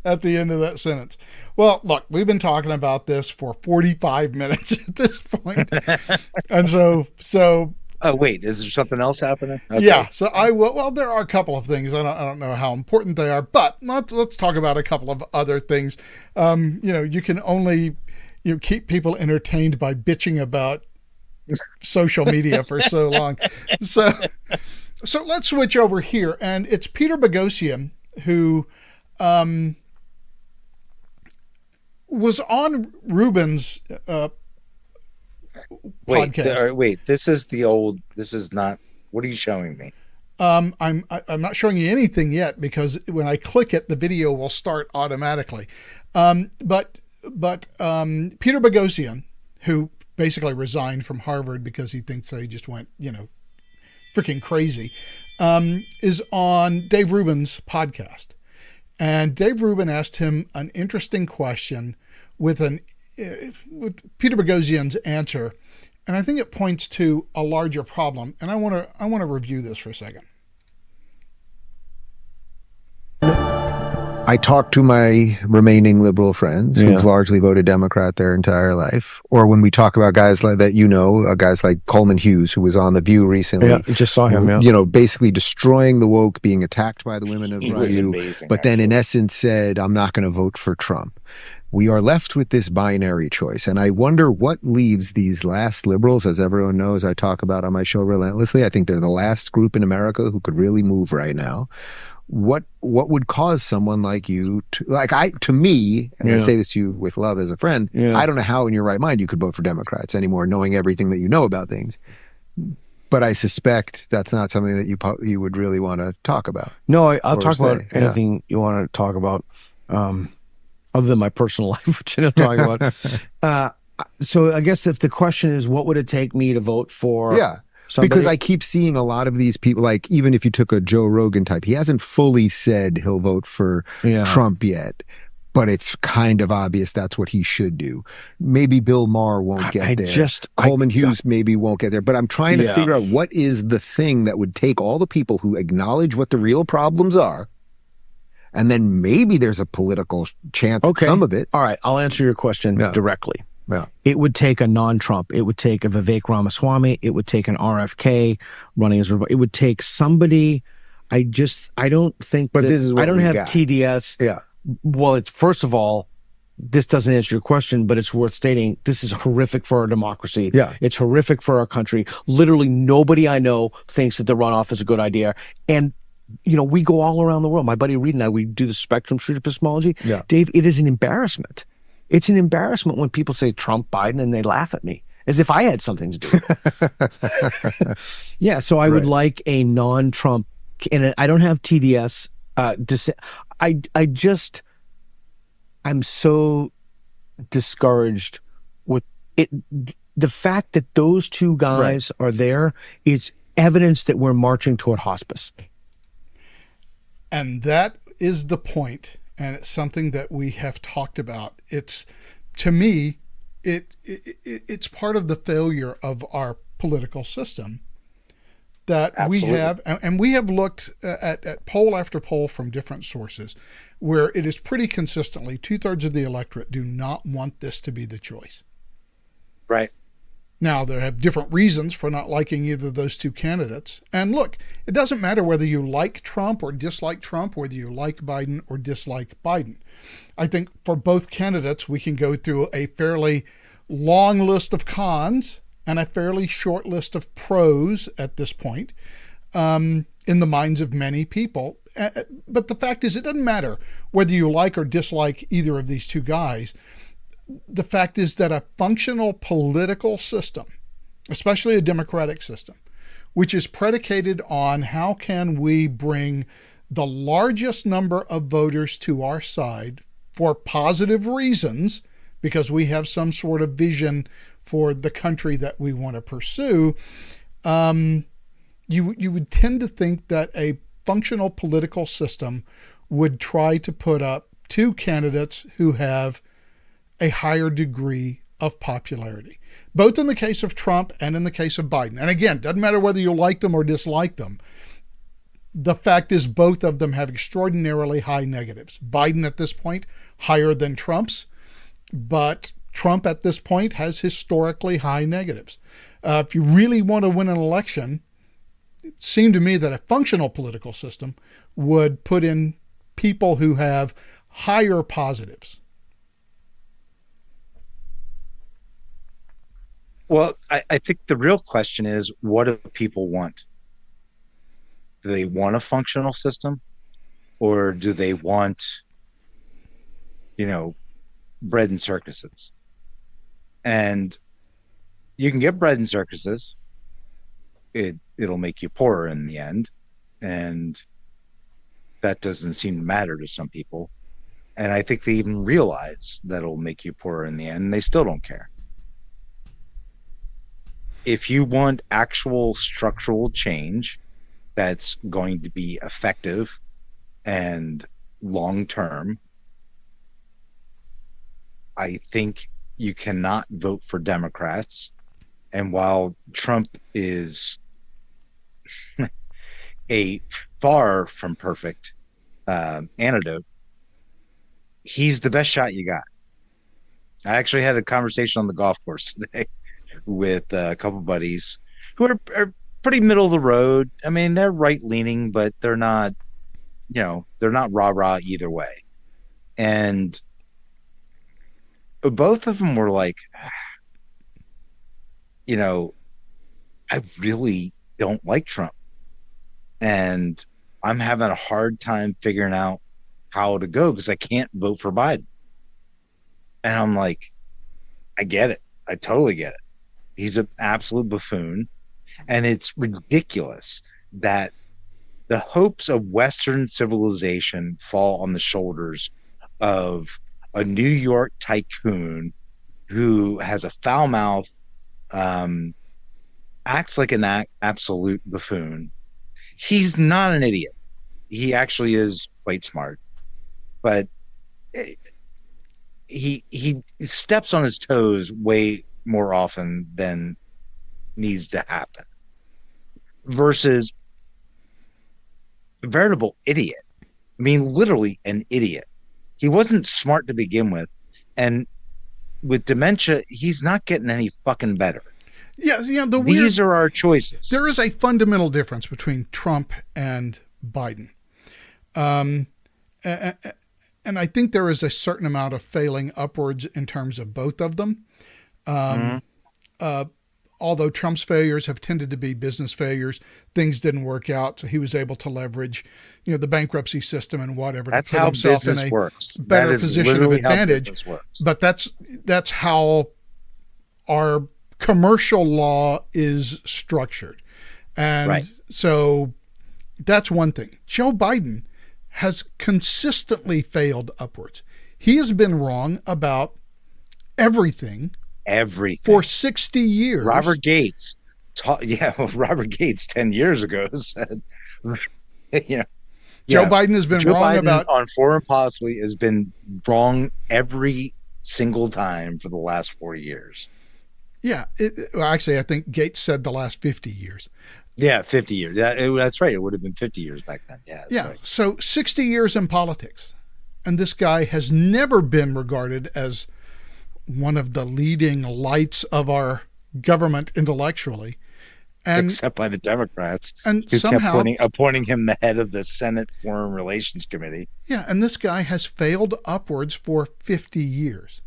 at the end of that sentence. Well, look, we've been talking about this for 45 minutes at this point. And so oh, wait, is there something else happening? Okay. Yeah, so there are a couple of things. I don't know how important they are, but let's talk about a couple of other things. You can only you keep people entertained by bitching about social media for so long. So let's switch over here, and it's Peter Boghossian who was on Rubin's podcast. Wait, this is not, what are you showing me? I'm not showing you anything yet because when I click it, the video will start automatically. But Peter Boghossian, who basically resigned from Harvard because he thinks they just went, freaking crazy, is on Dave Rubin's podcast. And Dave Rubin asked him an interesting question with Peter Boghossian's answer. And I think it points to a larger problem. And I want to review this for a second. I talk to my remaining liberal friends who've largely voted Democrat their entire life. Or when we talk about guys like that, guys like Coleman Hughes, who was on The View recently. Yeah, I just saw him, basically destroying the woke, being attacked by the women of The View, but then in essence said, I'm not going to vote for Trump. We are left with this binary choice. And I wonder what leaves these last liberals, as everyone knows, I talk about on my show relentlessly. I think they're the last group in America who could really move right now. What would cause someone like you to me, and I say this to you with love as a friend, I don't know how in your right mind you could vote for Democrats anymore, knowing everything that you know about things. But I suspect that's not something that you would really want to talk about. No, I'll talk about anything you want to talk about, other than my personal life, which I don't talk about. So I guess if the question is, what would it take me to vote for? Yeah. Somebody? Because I keep seeing a lot of these people, like even if you took a Joe Rogan type, he hasn't fully said he'll vote for Trump yet, but it's kind of obvious that's what he should do. Maybe Bill Maher won't get there. Coleman Hughes maybe won't get there, but I'm trying to figure out what is the thing that would take all the people who acknowledge what the real problems are, and then maybe there's a political chance at some of it. All right, I'll answer your question directly. Yeah. It would take a non-Trump. It would take a Vivek Ramaswamy. It would take an RFK running as. It would take somebody. I don't think. But this is what I don't have got. TDS. Yeah. Well, it's first of all, this doesn't answer your question, but it's worth stating. This is horrific for our democracy. Yeah. It's horrific for our country. Literally, nobody I know thinks that the runoff is a good idea. And we go all around the world. My buddy Reed and I, we do the spectrum street epistemology. Yeah. Dave, it is an embarrassment. It's an embarrassment when people say Trump, Biden, and they laugh at me as if I had something to do with it. Yeah, so I would like a non-Trump, and I don't have TDS. I'm so discouraged with it. The fact that those two guys are there is evidence that we're marching toward hospice. And that is the point. And it's something that we have talked about. It's, to me, it's part of the failure of our political system that we have, and we have looked at poll after poll from different sources, where it is pretty consistently 2/3 of the electorate do not want this to be the choice. Right. Now, they have different reasons for not liking either of those two candidates. And look, it doesn't matter whether you like Trump or dislike Trump, whether you like Biden or dislike Biden. I think for both candidates, we can go through a fairly long list of cons and a fairly short list of pros at this point in the minds of many people. But the fact is, it doesn't matter whether you like or dislike either of these two guys. The fact is that a functional political system, especially a democratic system, which is predicated on how can we bring the largest number of voters to our side for positive reasons, because we have some sort of vision for the country that we want to pursue, you would tend to think that a functional political system would try to put up two candidates who have a higher degree of popularity, both in the case of Trump and in the case of Biden. And again, doesn't matter whether you like them or dislike them. The fact is both of them have extraordinarily high negatives. Biden at this point, higher than Trump's, but Trump at this point has historically high negatives. If you really want to win an election, it seemed to me that a functional political system would put in people who have higher positives. Well, I think the real question is, what do people want? Do they want a functional system, or do they want, bread and circuses? And you can get bread and circuses. It'll make you poorer in the end. And that doesn't seem to matter to some people. And I think they even realize that it'll make you poorer in the end, and they still don't care. If you want actual structural change that's going to be effective and long-term, I think you cannot vote for Democrats. And while Trump is a far from perfect antidote, he's the best shot you got. I actually had a conversation on the golf course today with a couple buddies who are pretty middle of the road. I mean, they're right leaning, but they're not, they're not rah-rah either way. And both of them were like, I really don't like Trump. And I'm having a hard time figuring out how to go because I can't vote for Biden. And I'm like, I get it. I totally get it. He's an absolute buffoon. And it's ridiculous that the hopes of Western civilization fall on the shoulders of a New York tycoon who has a foul mouth, acts like an absolute buffoon. He's not an idiot. He actually is quite smart. But he steps on his toes way more often than needs to happen, versus a veritable idiot. I mean, literally an idiot. He wasn't smart to begin with, and with dementia, he's not getting any fucking better. Yeah, these are our choices. There is a fundamental difference between Trump and Biden. And I think there is a certain amount of failing upwards in terms of both of them. Although Trump's failures have tended to be business failures, things didn't work out, so he was able to leverage, the bankruptcy system and whatever. That's to put how himself business in a works. better position of advantage. But that's how our commercial law is structured, and so that's one thing. Joe Biden has consistently failed upwards. He has been wrong about everything for 60 years. Robert Gates, Robert Gates 10 years ago said, Joe Biden has been wrong on foreign policy has been wrong every single time for the last 4 years. Yeah. Actually, I think Gates said the last 50 years. Yeah, 50 years. That's right. It would have been 50 years back then. Yeah. Right. So 60 years in politics. And this guy has never been regarded as one of the leading lights of our government intellectually. Except by the Democrats, and who somehow kept appointing him the head of the Senate Foreign Relations Committee. Yeah, and this guy has failed upwards for 50 years.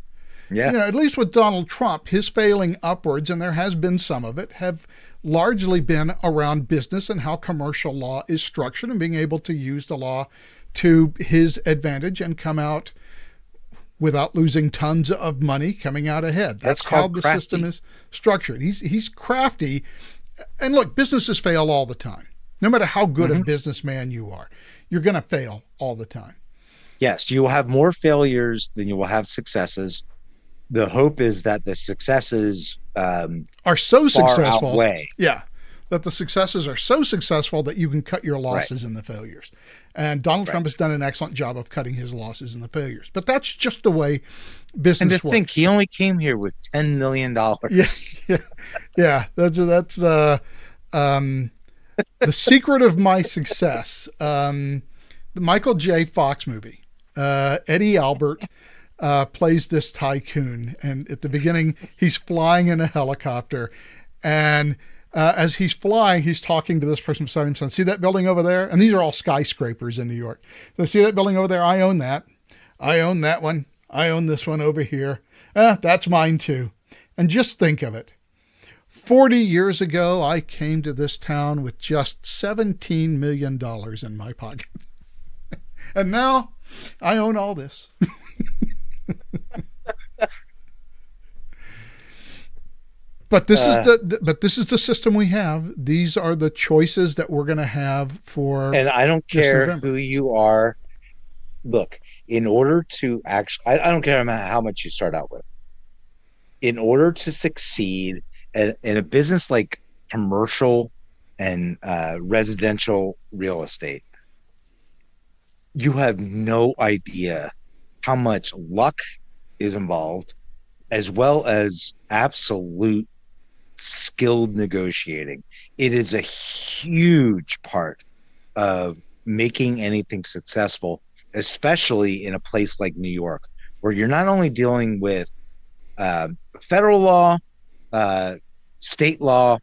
Yeah. At least with Donald Trump, his failing upwards, and there has been some of it, have largely been around business and how commercial law is structured and being able to use the law to his advantage and come out without losing tons of money, coming out ahead. That's how the system is structured. He's crafty. And look, businesses fail all the time. No matter how good a businessman you are, you're going to fail all the time. Yes, you will have more failures than you will have successes. The hope is that the successes are so successful. Outweigh. Yeah, that the successes are so successful that you can cut your losses in the failures. And Donald Trump has done an excellent job of cutting his losses in the failures. But that's just the way business works. And to think he only came here with $10 million. Yes. Yeah. That's the secret of my success. The Michael J. Fox movie. Eddie Albert plays this tycoon. And at the beginning, he's flying in a helicopter. And as he's flying, he's talking to this person beside him, saying, see that building over there? And these are all skyscrapers in New York. So see that building over there? I own that. I own that one. I own this one over here. That's mine too. And just think of it. 40 years ago, I came to this town with just $17 million in my pocket. And now I own all this. But this is the system we have. These are the choices that we're going to have for. And I don't care who you are. Look, in order to actually, I don't care how much you start out with. In order to succeed in a business like commercial and residential real estate, you have no idea how much luck is involved, as well as absolute skilled negotiating. It is a huge part of making anything successful, especially in a place like New York, where you're not only dealing with federal law, state law,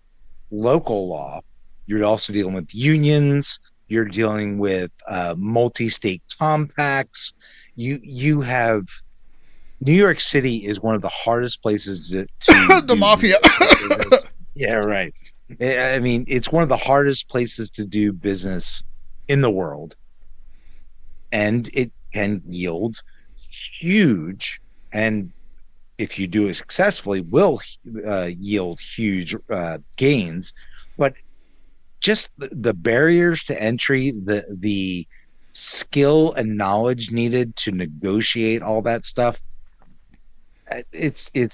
local law, you're also dealing with unions, you're dealing with multi-state compacts. You have New York City is one of the hardest places to the mafia. Yeah, right. I mean, it's one of the hardest places to do business in the world, and it can yield huge, and if you do it successfully, will yield huge gains. But just the barriers to entry, the skill and knowledge needed to negotiate all that stuff, it's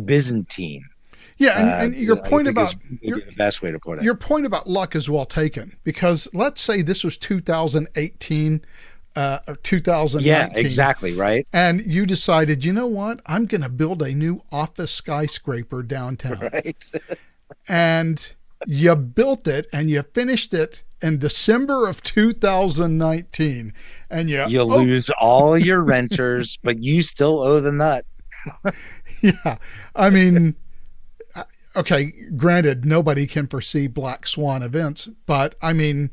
Byzantine. Yeah, and your point about the best way to put it. Your point about luck is well taken, because let's say this was 2018 or 2019. Yeah, exactly, right. And you decided, you know what? I'm going to build a new office skyscraper downtown. Right. And you built it and you finished it in December of 2019. And you lose all your renters, but you still owe the nut. Yeah. I mean, okay, granted, nobody can foresee black swan events, but I mean,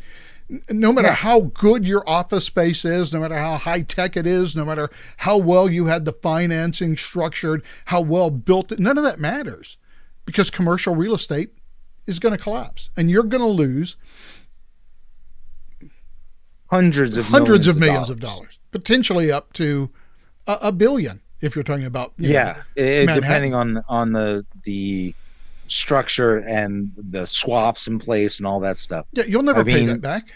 no matter how good your office space is, no matter how high tech it is, no matter how well you had the financing structured, how well built it, none of that matters, because commercial real estate is going to collapse and you're going to lose hundreds of millions of dollars, potentially up to $1 billion if you're talking about depending on the structure and the swaps in place and all that stuff. Yeah, you'll never pay that back.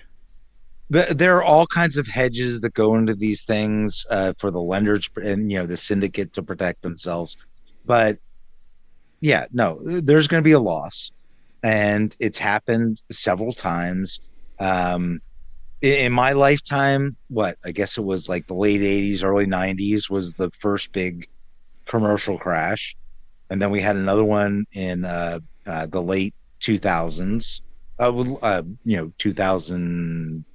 There are all kinds of hedges that go into these things for the lenders and the syndicate to protect themselves. But yeah, no, there's going to be a loss, and it's happened several times. In my lifetime, I guess it was like the late 80s, early 90s was the first big commercial crash. And then we had another one in the late 2000s, 2000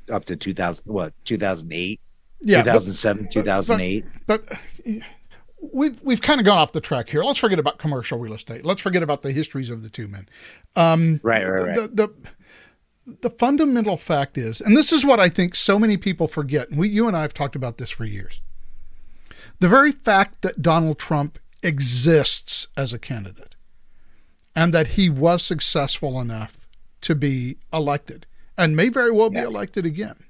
up to 2008, 2007, 2008. But we've kind of gone off the track here. Let's forget about commercial real estate. Let's forget about the histories of the two men. Right. The fundamental fact is, and this is what I think so many people forget, and you and I have talked about this for years, the very fact that Donald Trump exists as a candidate and that he was successful enough to be elected and may very well be elected again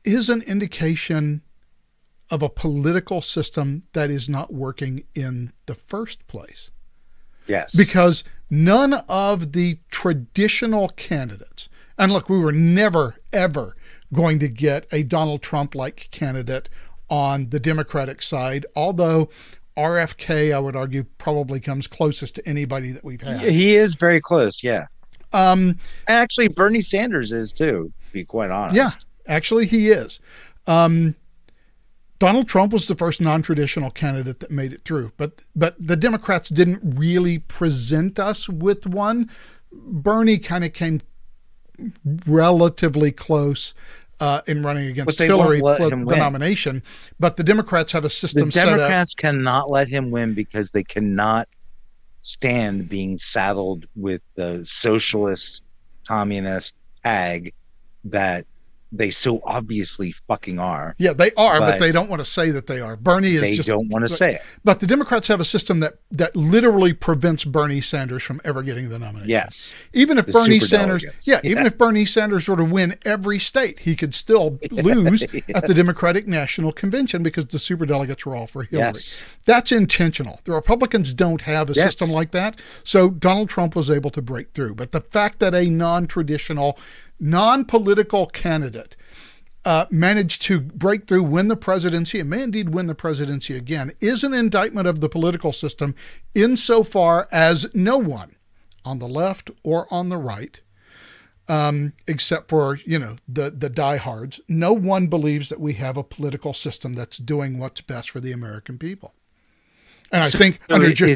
is an indication of a political system that is not working in the first place. Yes. Because none of the traditional candidates, and look, we were never, ever going to get a Donald Trump-like candidate on the Democratic side, although RFK, I would argue, probably comes closest to anybody that we've had. He is very close, yeah. Actually, Bernie Sanders is too, to be quite honest. Yeah, actually he is. Donald Trump was the first non-traditional candidate that made it through, but the Democrats didn't really present us with one. Bernie kind of came relatively close in running against Hillary for the nomination, but the Democrats have a system set up. The Democrats cannot let him win because they cannot stand being saddled with the socialist, communist tag that they so obviously fucking are. Yeah, they are, but they don't want to say that they are. Bernie is they don't want to say it. But the Democrats have a system that literally prevents Bernie Sanders from ever getting the nomination. Yes. Even if Bernie Sanders, even if Bernie Sanders were to win every state, he could still lose at the Democratic National Convention because the superdelegates were all for Hillary. Yes. That's intentional. The Republicans don't have a system like that. So Donald Trump was able to break through. But the fact that a non-traditional, non-political candidate managed to break through, win the presidency, and may indeed win the presidency again, is an indictment of the political system insofar as no one on the left or on the right, except for, the diehards, no one believes that we have a political system that's doing what's best for the American people. And I think under Joe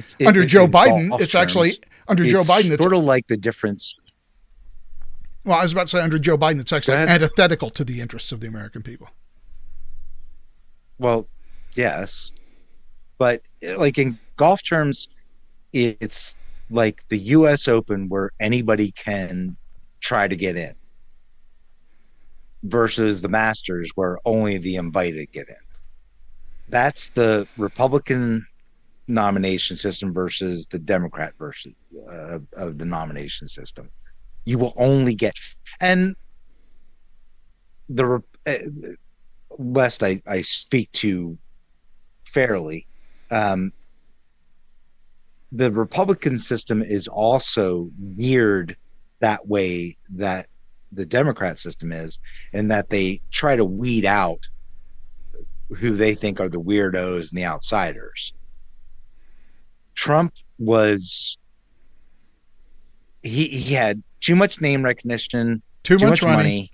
Biden, it's actually, under Joe Biden, it's sort of like the difference. Well, I was about to say under Joe Biden, it's actually antithetical to the interests of the American people. Well, yes. But like in golf terms, it's like the U.S. Open where anybody can try to get in versus the Masters where only the invited get in. That's the Republican nomination system versus the Democrat version of the nomination system. You will only get, and the lest I speak to fairly, the Republican system is also geared that way that the Democrat system is, in that they try to weed out who they think are the weirdos and the outsiders. Trump was, he had too much name recognition, too much money,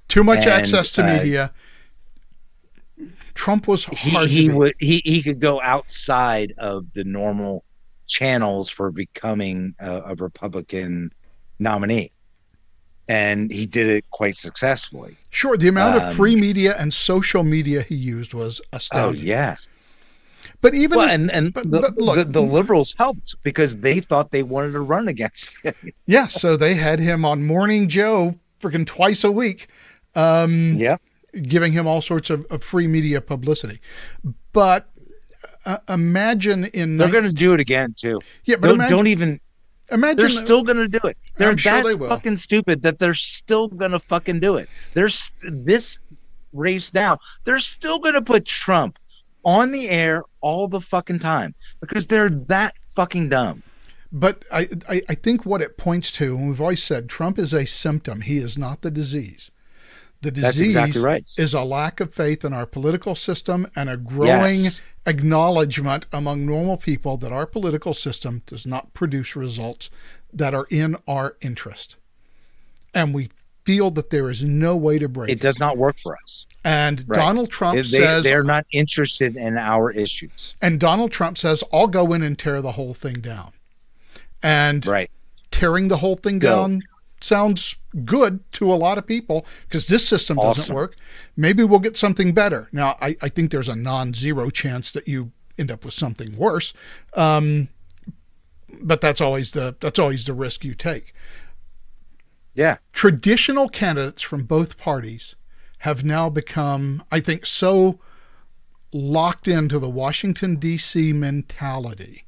too much access to media. Trump was hard he could go outside of the normal channels for becoming a Republican nominee, and he did it quite successfully. Sure, the amount of free media and social media he used was astounding. Oh yeah. But even the liberals helped because they thought they wanted to run against him. Yeah, so they had him on Morning Joe freaking twice a week, giving him all sorts of free media publicity. But imagine they're going to do it again too. Yeah, but don't even imagine. They're still going to do it. They're fucking stupid that they're still going to fucking do it. There's this race now. They're still going to put Trump on the air all the fucking time because they're that fucking dumb. But I think what it points to, and we've always said, Trump is a symptom. He is not the disease. The disease is a lack of faith in our political system and a growing acknowledgement among normal people that our political system does not produce results that are in our interest. And we feel that there is no way to break it. It does not work for us. And Donald Trump says they're not interested in our issues. And Donald Trump says, I'll go in and tear the whole thing down. And tearing the whole thing down sounds good to a lot of people because this system doesn't work. Maybe we'll get something better. Now, I think there's a non-zero chance that you end up with something worse. But that's always the risk you take. Yeah. Traditional candidates from both parties have now become, I think, so locked into the Washington, D.C. mentality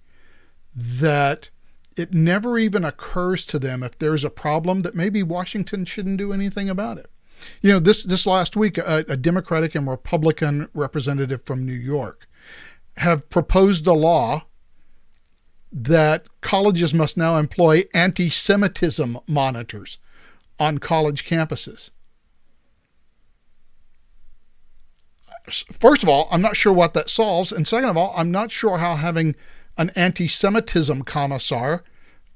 that it never even occurs to them if there's a problem that maybe Washington shouldn't do anything about it. You know, this last week, a Democratic and Republican representative from New York have proposed a law that colleges must now employ anti-Semitism monitors on college campuses. First of all, I'm not sure what that solves. And second of all, I'm not sure how having an anti-Semitism commissar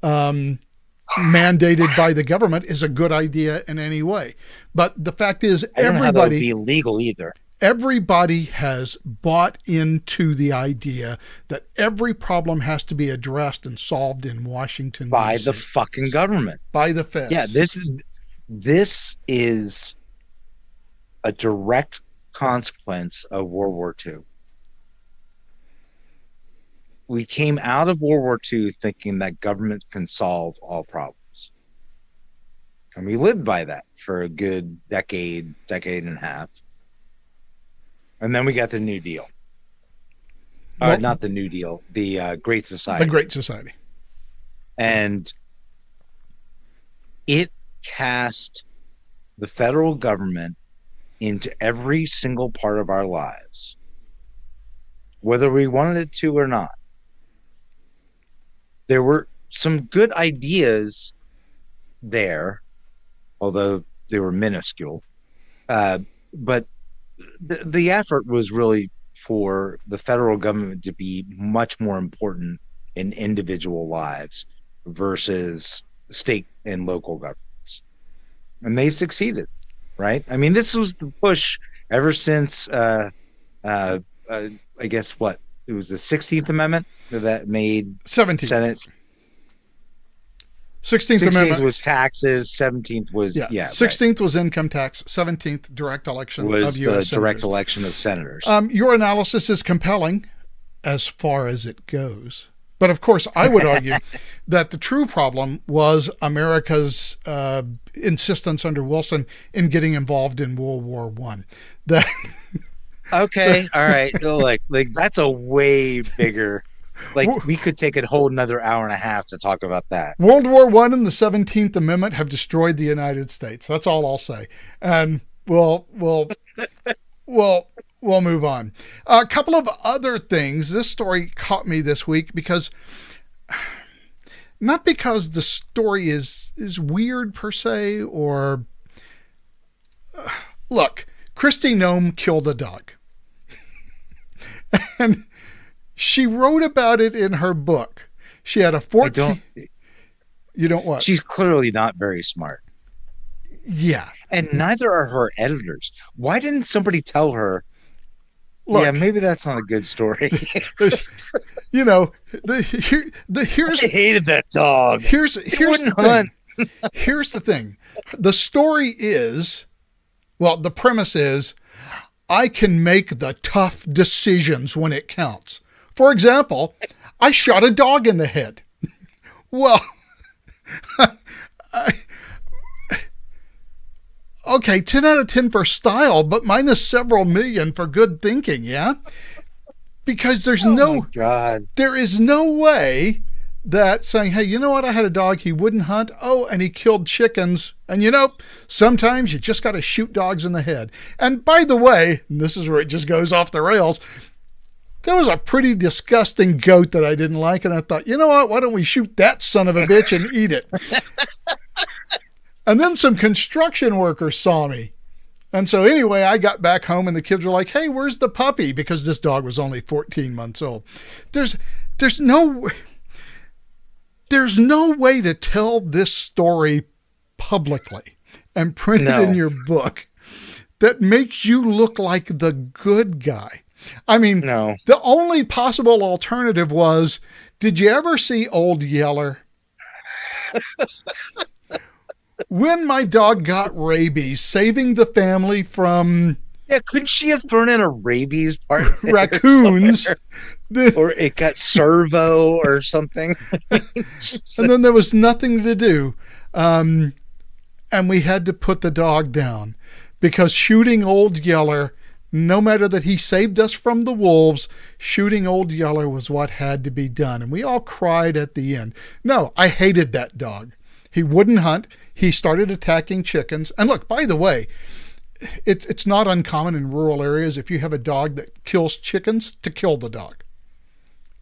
mandated by the government is a good idea in any way. But the fact is, I don't know how that would be illegal either. Everybody has bought into the idea that every problem has to be addressed and solved in Washington, by D.C. the fucking government, by the feds. Yeah, this is a direct consequence of World War II. We came out of World War II thinking that government can solve all problems. And we lived by that for a good decade and a half. And then we got the New Deal. Well, not the New Deal, the Great Society. The Great Society. And it cast the federal government into every single part of our lives, whether we wanted it to or not. There were some good ideas there, although they were minuscule. But the effort was really for the federal government to be much more important in individual lives versus state and local governments. And they succeeded, right? I mean, this was the push ever since, I guess what? It was the 16th Amendment that made 17th. Senate. 16th Amendment was taxes. 17th was 16th was income tax. 17th direct election was of U.S. the direct election of senators. Your analysis is compelling, as far as it goes. But of course, I would argue that the true problem was America's insistence under Wilson in getting involved in World War I. That okay, all right, like that's a way bigger. Like, we could take a whole another hour and a half to talk about that. World War I and the 17th Amendment have destroyed the United States. That's all I'll say. And we'll move on. A couple of other things. This story caught me this week because, not because the story is weird per se, or look, Kristi Noem killed a dog. And she wrote about it in her book. She had a 14. You don't what? She's clearly not very smart. Yeah. And neither are her editors. Why didn't somebody tell her, look, yeah, maybe that's not a good story? Here's I hated that dog. Here's the thing. Here's the thing. The story is, well, the premise is, I can make the tough decisions when it counts. For example, I shot a dog in the head. Well, okay, 10 out of 10 for style, but minus several million for good thinking, yeah? Because there is no way that saying, hey, you know what, I had a dog, he wouldn't hunt, and he killed chickens, and sometimes you just got to shoot dogs in the head. And by the way, and this is where it just goes off the rails, there was a pretty disgusting goat that I didn't like, and I thought, you know what, why don't we shoot that son of a bitch and eat it? And then some construction workers saw me. And so anyway, I got back home and the kids were like, hey, where's the puppy? Because this dog was only 14 months old. There's no way to tell this story publicly and print it in your book that makes you look like the good guy. I mean, the only possible alternative was, did you ever see Old Yeller? When my dog got rabies, saving the family from... Yeah, couldn't she have thrown in a rabies part? Raccoons. Or it got servo or something. And then there was nothing to do. And we had to put the dog down because shooting Old Yeller, no matter that he saved us from the wolves, shooting Old Yeller was what had to be done. And we all cried at the end. No, I hated that dog. He wouldn't hunt. He started attacking chickens. And look, by the way, it's not uncommon in rural areas if you have a dog that kills chickens to kill the dog.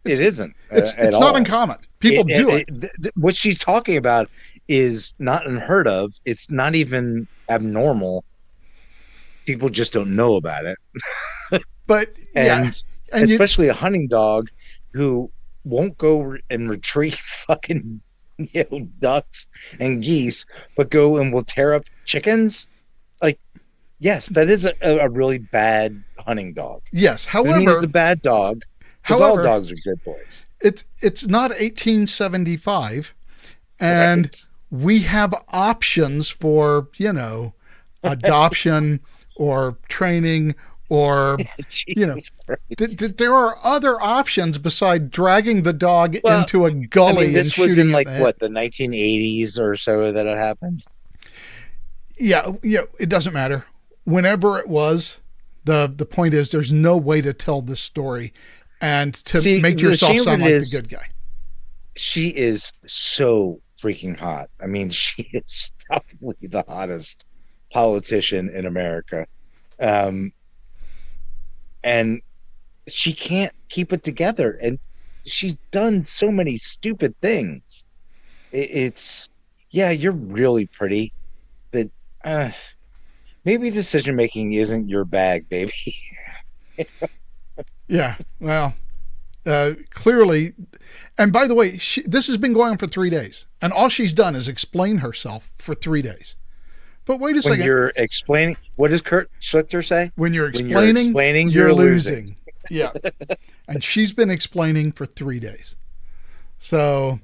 It isn't. It's not uncommon. People do it. What she's talking about is not unheard of. It's not even abnormal. People just don't know about it. But and especially a hunting dog who won't go and retrieve fucking ducks and geese, but go and will tear up chickens. Like, yes, that is a really bad hunting dog. Yes, however, I mean, it's a bad dog. Because all dogs are good boys. It's not 1875, and we have options for adoption or training or there are other options beside dragging the dog into a gully. This was in like what, the 1980s or so that it happened. Yeah, it doesn't matter. Whenever it was, the point is there's no way to tell this story and to make yourself sound like the good guy. She is so freaking hot. I mean, she is probably the hottest politician in America. And she can't keep it together. And she's done so many stupid things. It's, yeah, you're really pretty, but maybe decision making isn't your bag, baby. Yeah, well, clearly. And by the way, this has been going on for 3 days, and all she's done is explain herself for 3 days. But wait a second. When you're explaining, what does Kurt Schlichter say? When you're explaining, you're losing. Yeah. And she's been explaining for 3 days. So,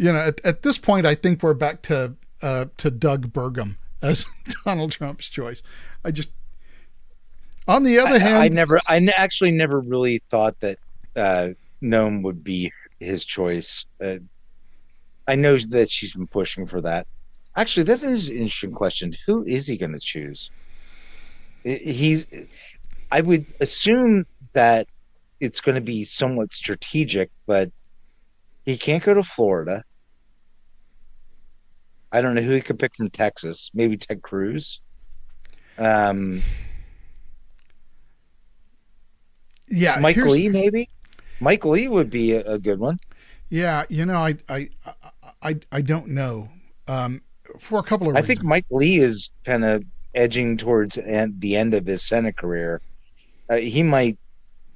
at this point, I think we're back to Doug Burgum as Donald Trump's choice. On the other hand, I actually never really thought that Noem would be his choice. I know that she's been pushing for that. Actually, that is an interesting question. Who is he going to choose? I would assume that it's going to be somewhat strategic, but he can't go to Florida. I don't know who he could pick from Texas. Maybe Ted Cruz. Yeah, Mike Lee, maybe. Mike Lee would be a good one. Yeah, I don't know. For a couple of reasons. I think Mike Lee is kind of edging towards the end of his Senate career. He might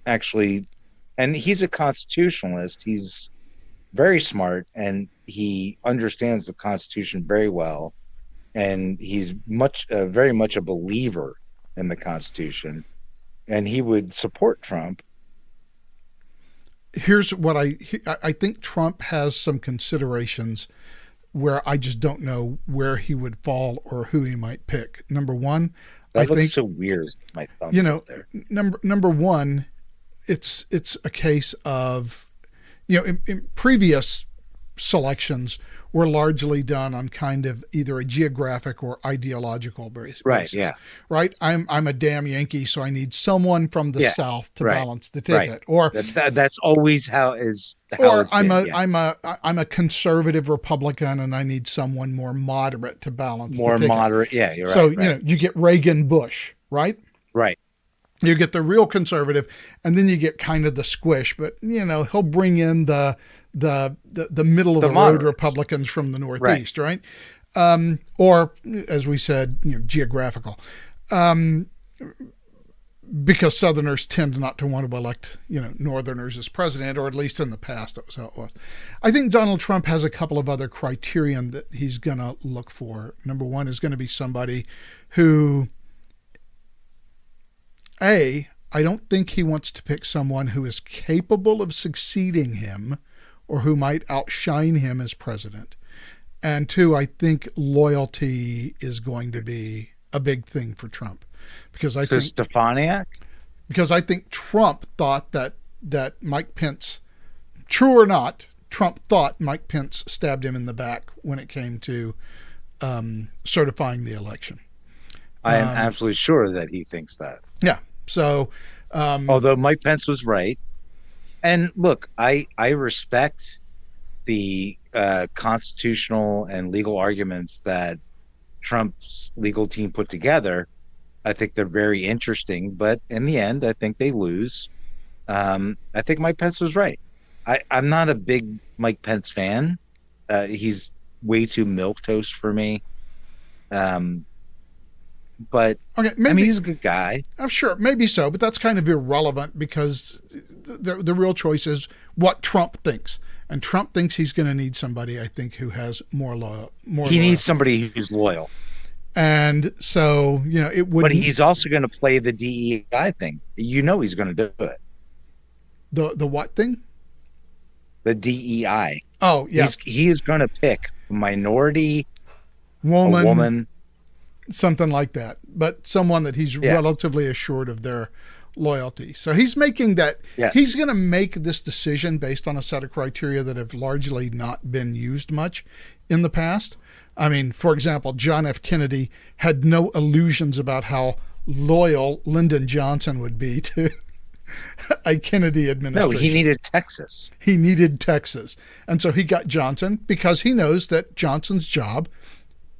actually, and he's a constitutionalist. He's very smart, and he understands the Constitution very well. And he's very much a believer in the Constitution, and he would support Trump. Here's what I think Trump has some considerations where I just don't know where he would fall or who he might pick. Number one, I think so weird. My thumbs up there. Number one, it's a case of, in previous selections were largely done on kind of either a geographic or ideological basis. Right. Yeah. Right. I'm a damn Yankee, so I need someone from the South to balance the ticket. Right. Or that's always how it's I'm a conservative Republican, and I need someone more moderate to balance the ticket. Moderate. Yeah. You're right. So you get Reagan, Bush, right? Right. You get the real conservative, and then you get kind of the squish. But he'll bring in the middle of the road Republicans from the Northeast, right? Or as we said, geographical, because Southerners tend not to want to elect Northerners as president, or at least in the past that was how it was. I think Donald Trump has a couple of other criterion that he's going to look for. Number one is going to be somebody who, I don't think he wants to pick someone who is capable of succeeding him or who might outshine him as president. And two, I think loyalty is going to be a big thing for Trump. Because I think Stefaniak? Because I think Trump thought that Mike Pence, true or not, Trump thought Mike Pence stabbed him in the back when it came to certifying the election. I am absolutely sure that he thinks that. Yeah. So, although Mike Pence was right, and look, I respect the constitutional and legal arguments that Trump's legal team put together. I think they're very interesting, but in the end, I think they lose. I think Mike Pence was right. I'm not a big Mike Pence fan. He's way too milquetoast for me. But okay, maybe, he's a good guy. I'm sure, maybe so, but that's kind of irrelevant because the real choice is what Trump thinks, and Trump thinks he's going to need somebody, I think, who has more loyal. He needs somebody who's loyal, and so it would. But he's also going to play the DEI thing. He's going to do it. The what thing? The DEI. Oh yeah. He is going to pick a minority, woman. A woman. Something like that, but someone that he's relatively assured of their loyalty. So he's making that, Yes. he's going to make this decision based on a set of criteria that have largely not been used much in the past. I mean, for example, John F. Kennedy had no illusions about how loyal Lyndon Johnson would be to a Kennedy administration. No, he needed Texas. He needed Texas. And so he got Johnson because he knows that Johnson's job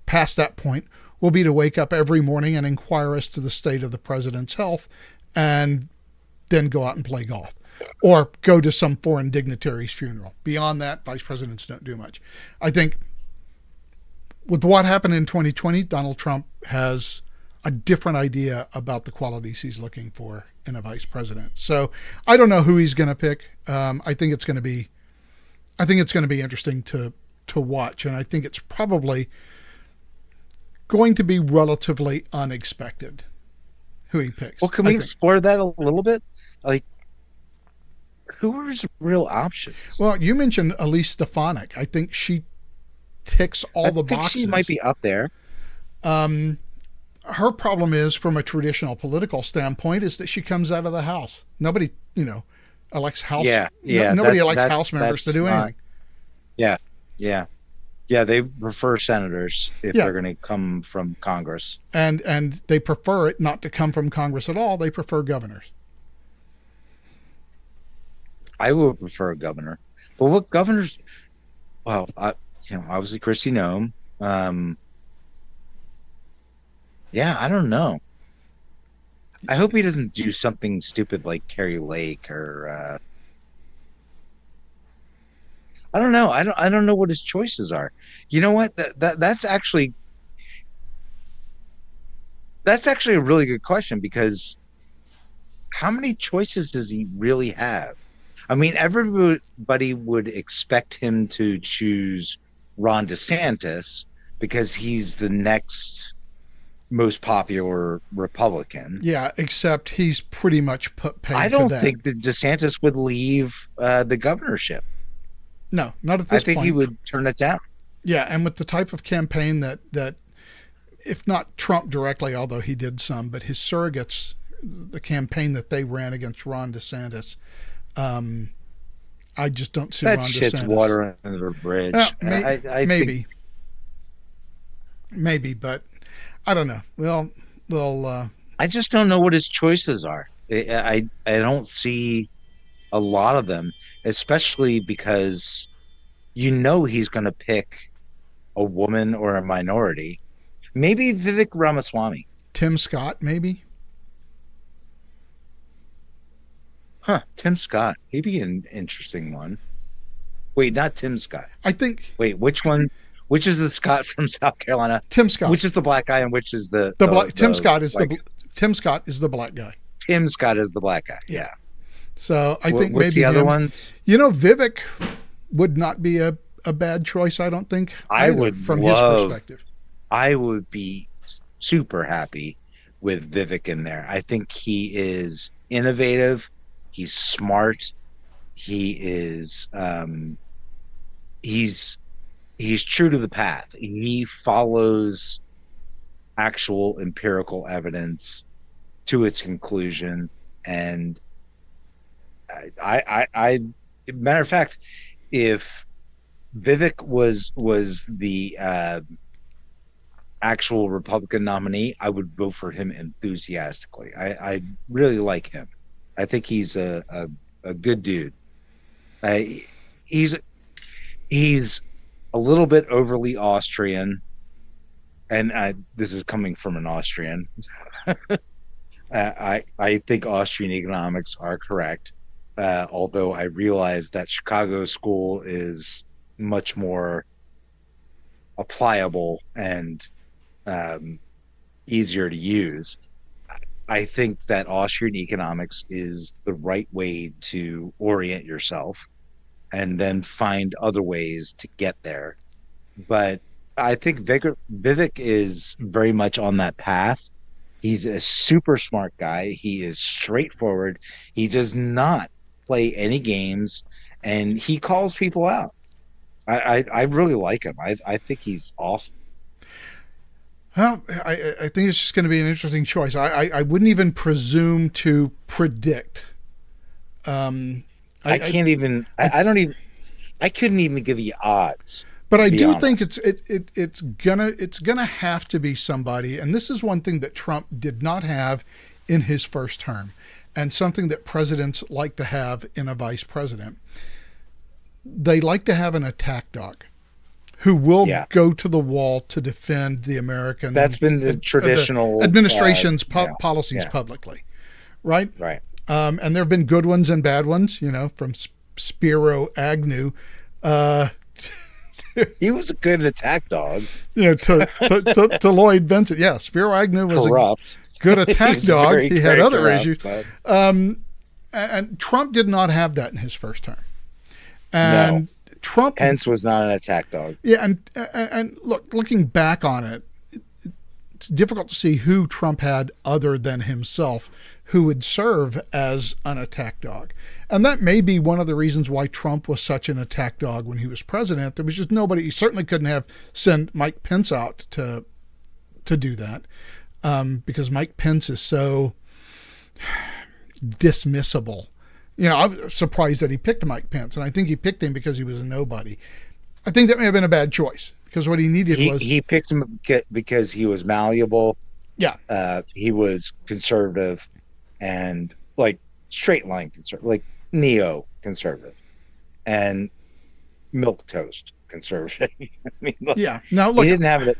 past that point will be to wake up every morning and inquire as to the state of the president's health and then go out and play golf or go to some foreign dignitary's funeral. Beyond that, vice presidents don't do much. I think with what happened in 2020, Donald Trump has a different idea about the qualities he's looking for in a vice president. So I don't know who he's going to pick. I think it's going to be interesting to watch. And I think it's probably going to be relatively unexpected who he picks. Well, can we explore that a little bit? Like, who are his real options? Well, you mentioned Elise Stefanik. I think she ticks all the boxes. She might be up there. Her problem is, from a traditional political standpoint, is that she comes out of the House. Nobody, elects House. Nobody elects House members to do anything. Yeah. They prefer senators if they're going to come from Congress. And they prefer it not to come from Congress at all. They prefer governors. I would prefer a governor. But what governors? Well, obviously Kristi Noem. I don't know. I hope he doesn't do something stupid like Carrie Lake or I don't know. I don't know what his choices are. You know what? That's actually a really good question, because how many choices does he really have? I mean, everybody would expect him to choose Ron DeSantis because he's the next most popular Republican. Yeah, except he's pretty much put paid to that. I don't think that DeSantis would leave the governorship. No, not at this point. I think he would turn it down. Yeah, and with the type of campaign that if not Trump directly, although he did some, but his surrogates, the campaign that they ran against Ron DeSantis, I just don't see Ron DeSantis. That shit's water under a bridge. Maybe, but I don't know. Well, I just don't know what his choices are. I don't see a lot of them, especially because he's going to pick a woman or a minority. Maybe Vivek Ramaswamy. Tim Scott, maybe. Tim Scott. He'd be an interesting one. Wait, not Tim Scott. I think. Wait, which one? Which is the Scott from South Carolina? Tim Scott. Which is the black guy, and which is the black? Tim Scott is the black guy. Tim Scott is the black guy. Yeah. So I think what's maybe the other ones? Vivek would not be a bad choice. I don't think. From his perspective. I would be super happy with Vivek in there. I think he is innovative. He's smart. He is. He's true to the path. He follows actual empirical evidence to its conclusion, and I matter of fact, if Vivek was the actual Republican nominee, I would vote for him enthusiastically. I really like him. I think he's a good dude. He's a little bit overly Austrian, and this is coming from an Austrian. I think Austrian economics are correct, although I realize that Chicago school is much more applicable and easier to use. I think that Austrian economics is the right way to orient yourself and then find other ways to get there. But I think Vivek is very much on that path. He's a super smart guy. He is straightforward. He does not play any games, and he calls people out. I really like him. I think he's awesome. Well, I think it's just going to be an interesting choice. I wouldn't even presume to predict. I can't even. I don't even. I couldn't even give you odds. But I do think it's gonna have to be somebody, and this is one thing that Trump did not have in his first term, and something that presidents like to have in a vice president. They like to have an attack dog who will go to the wall to defend the American. That's been the traditional administration's policies publicly, right? Right. And there have been good ones and bad ones, from Spiro Agnew. He was a good attack dog. To Lloyd Vincent. Yeah, Spiro Agnew was corrupt. A good attack dog. He had other corrupt, issues. But... and Trump did not have that in his first term. And Trump, Pence was not an attack dog. Yeah, and looking back on it, it's difficult to see who Trump had other than himself who would serve as an attack dog. And that may be one of the reasons why Trump was such an attack dog when he was president. There was just nobody. He certainly couldn't send Mike Pence out to do that, because Mike Pence is so dismissible. I'm surprised that he picked Mike Pence, and I think he picked him because he was a nobody. I think that may have been a bad choice, because what he needed was... He picked him because he was malleable. Yeah. He was conservative and straight line conservative, like neo-conservative and milquetoast conservative. Now, look, he didn't have it.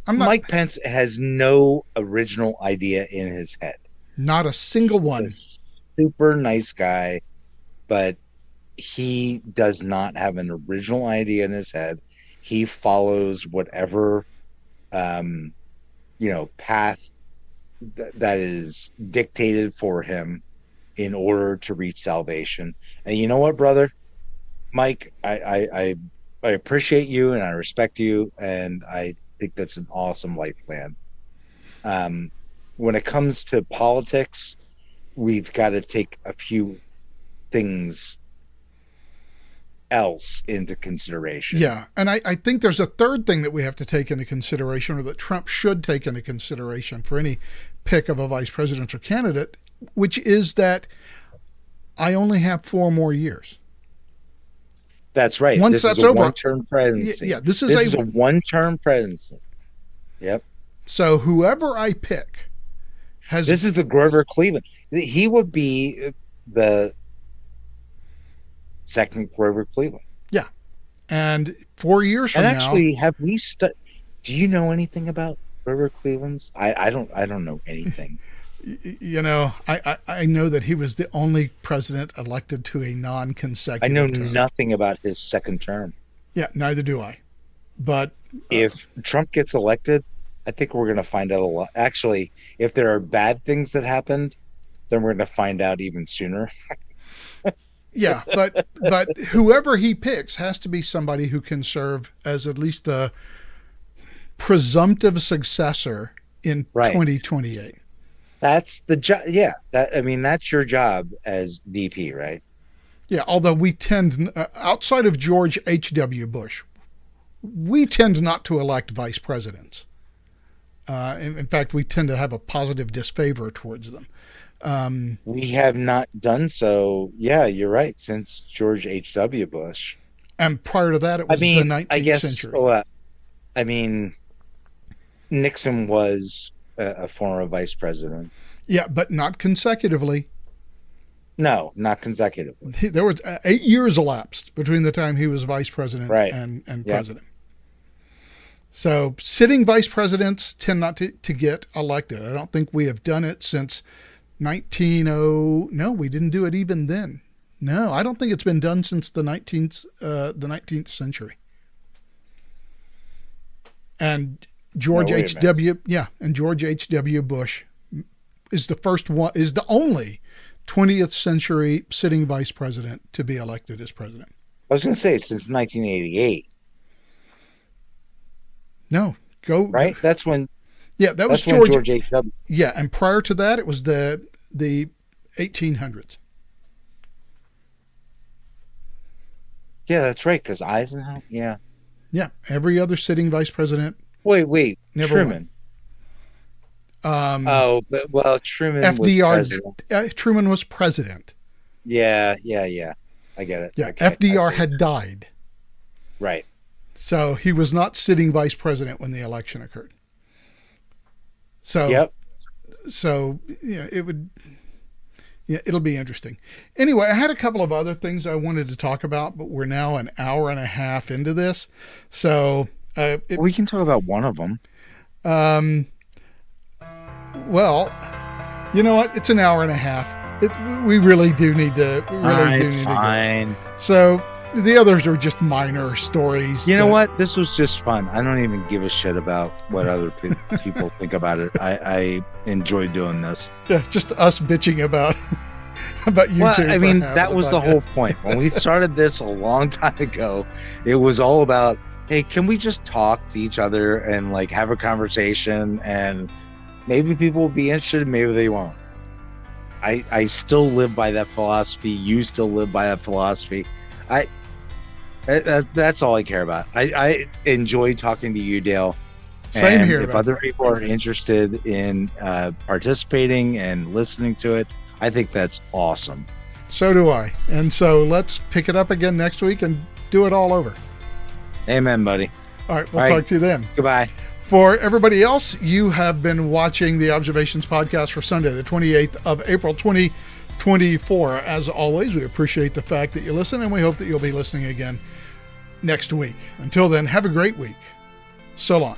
Mike Pence has no original idea in his head. Not a single one. Super nice guy, but he does not have an original idea in his head. He follows whatever path that is dictated for him in order to reach salvation. And you know what, brother Mike, I appreciate you and I respect you, and I think that's an awesome life plan. When it comes to politics, we've got to take a few things else into consideration. Yeah. And I think there's a third thing that we have to take into consideration, or that Trump should take into consideration for any pick of a vice presidential candidate, which is that I only have 4 more years. That's right. Once this that's is a over, one-term presidency. Yeah, this is a one-term presidency. Yep. So whoever I pick has... This is the Grover Cleveland. He would be the second Grover Cleveland. Yeah. And 4 years from now... And actually, do you know anything about Grover Cleveland's? I don't know anything. I know that he was the only president elected to a non-consecutive I know term. nothing about his second term. Yeah, neither do I. But if Trump gets elected, I think we're going to find out a lot. Actually, if there are bad things that happened, then we're going to find out even sooner. Yeah, but whoever he picks has to be somebody who can serve as at least the presumptive successor in 2028. That's the job. Yeah, that's your job as VP, right? Yeah, although we tend, outside of George H.W. Bush, we tend not to elect vice presidents. In fact, we tend to have a positive disfavor towards them. We have not done so. Yeah, you're right. Since George H.W. Bush, and prior to that, it was the 19th century. Nixon was a former vice president. Yeah, but not consecutively. No, not consecutively. There was 8 years elapsed between the time he was vice president and president. So sitting vice presidents tend not to get elected. I don't think we have done it since 1900. No, we didn't do it even then. No, I don't think it's been done since the 19th century. And George H.W. Bush is the only 20th century sitting vice president to be elected as president. I was going to say since 1988. No, right. That's when. Yeah, that was George H.W. Yeah, and prior to that, it was the 1800s. Yeah, that's right. Because Eisenhower. Yeah. Yeah, every other sitting vice president. Wait. Never Truman. won. Truman FDR, was president. Truman was president. Yeah. I get it. Yeah, okay, FDR had died. Right. So he was not sitting vice president when the election occurred. So, yep. So, it'll be interesting. Anyway, I had a couple of other things I wanted to talk about, but we're now an hour and a half into this. So, we can talk about one of them. Well, you know what? It's an hour and a half. We really do need to. Fine. So the others are just minor stories. You know what? This was just fun. I don't even give a shit about what other people think about it. I enjoy doing this. Yeah, just us bitching about YouTube. Well, I mean, that was the whole point. When we started this a long time ago, it was all about, hey, can we just talk to each other and like have a conversation, and maybe people will be interested, maybe they won't. I still live by that philosophy. You still live by that philosophy. That's all I care about. I enjoy talking to you, Dale. Same here. If other people are interested in participating and listening to it, I think that's awesome. So do I. And so let's pick it up again next week and do it all over. Amen, buddy. All right. We'll talk to you then. Goodbye. For everybody else, you have been watching the Observations Podcast for Sunday, the 28th of April, 2024. As always, we appreciate the fact that you listen, and we hope that you'll be listening again next week. Until then, have a great week. So long.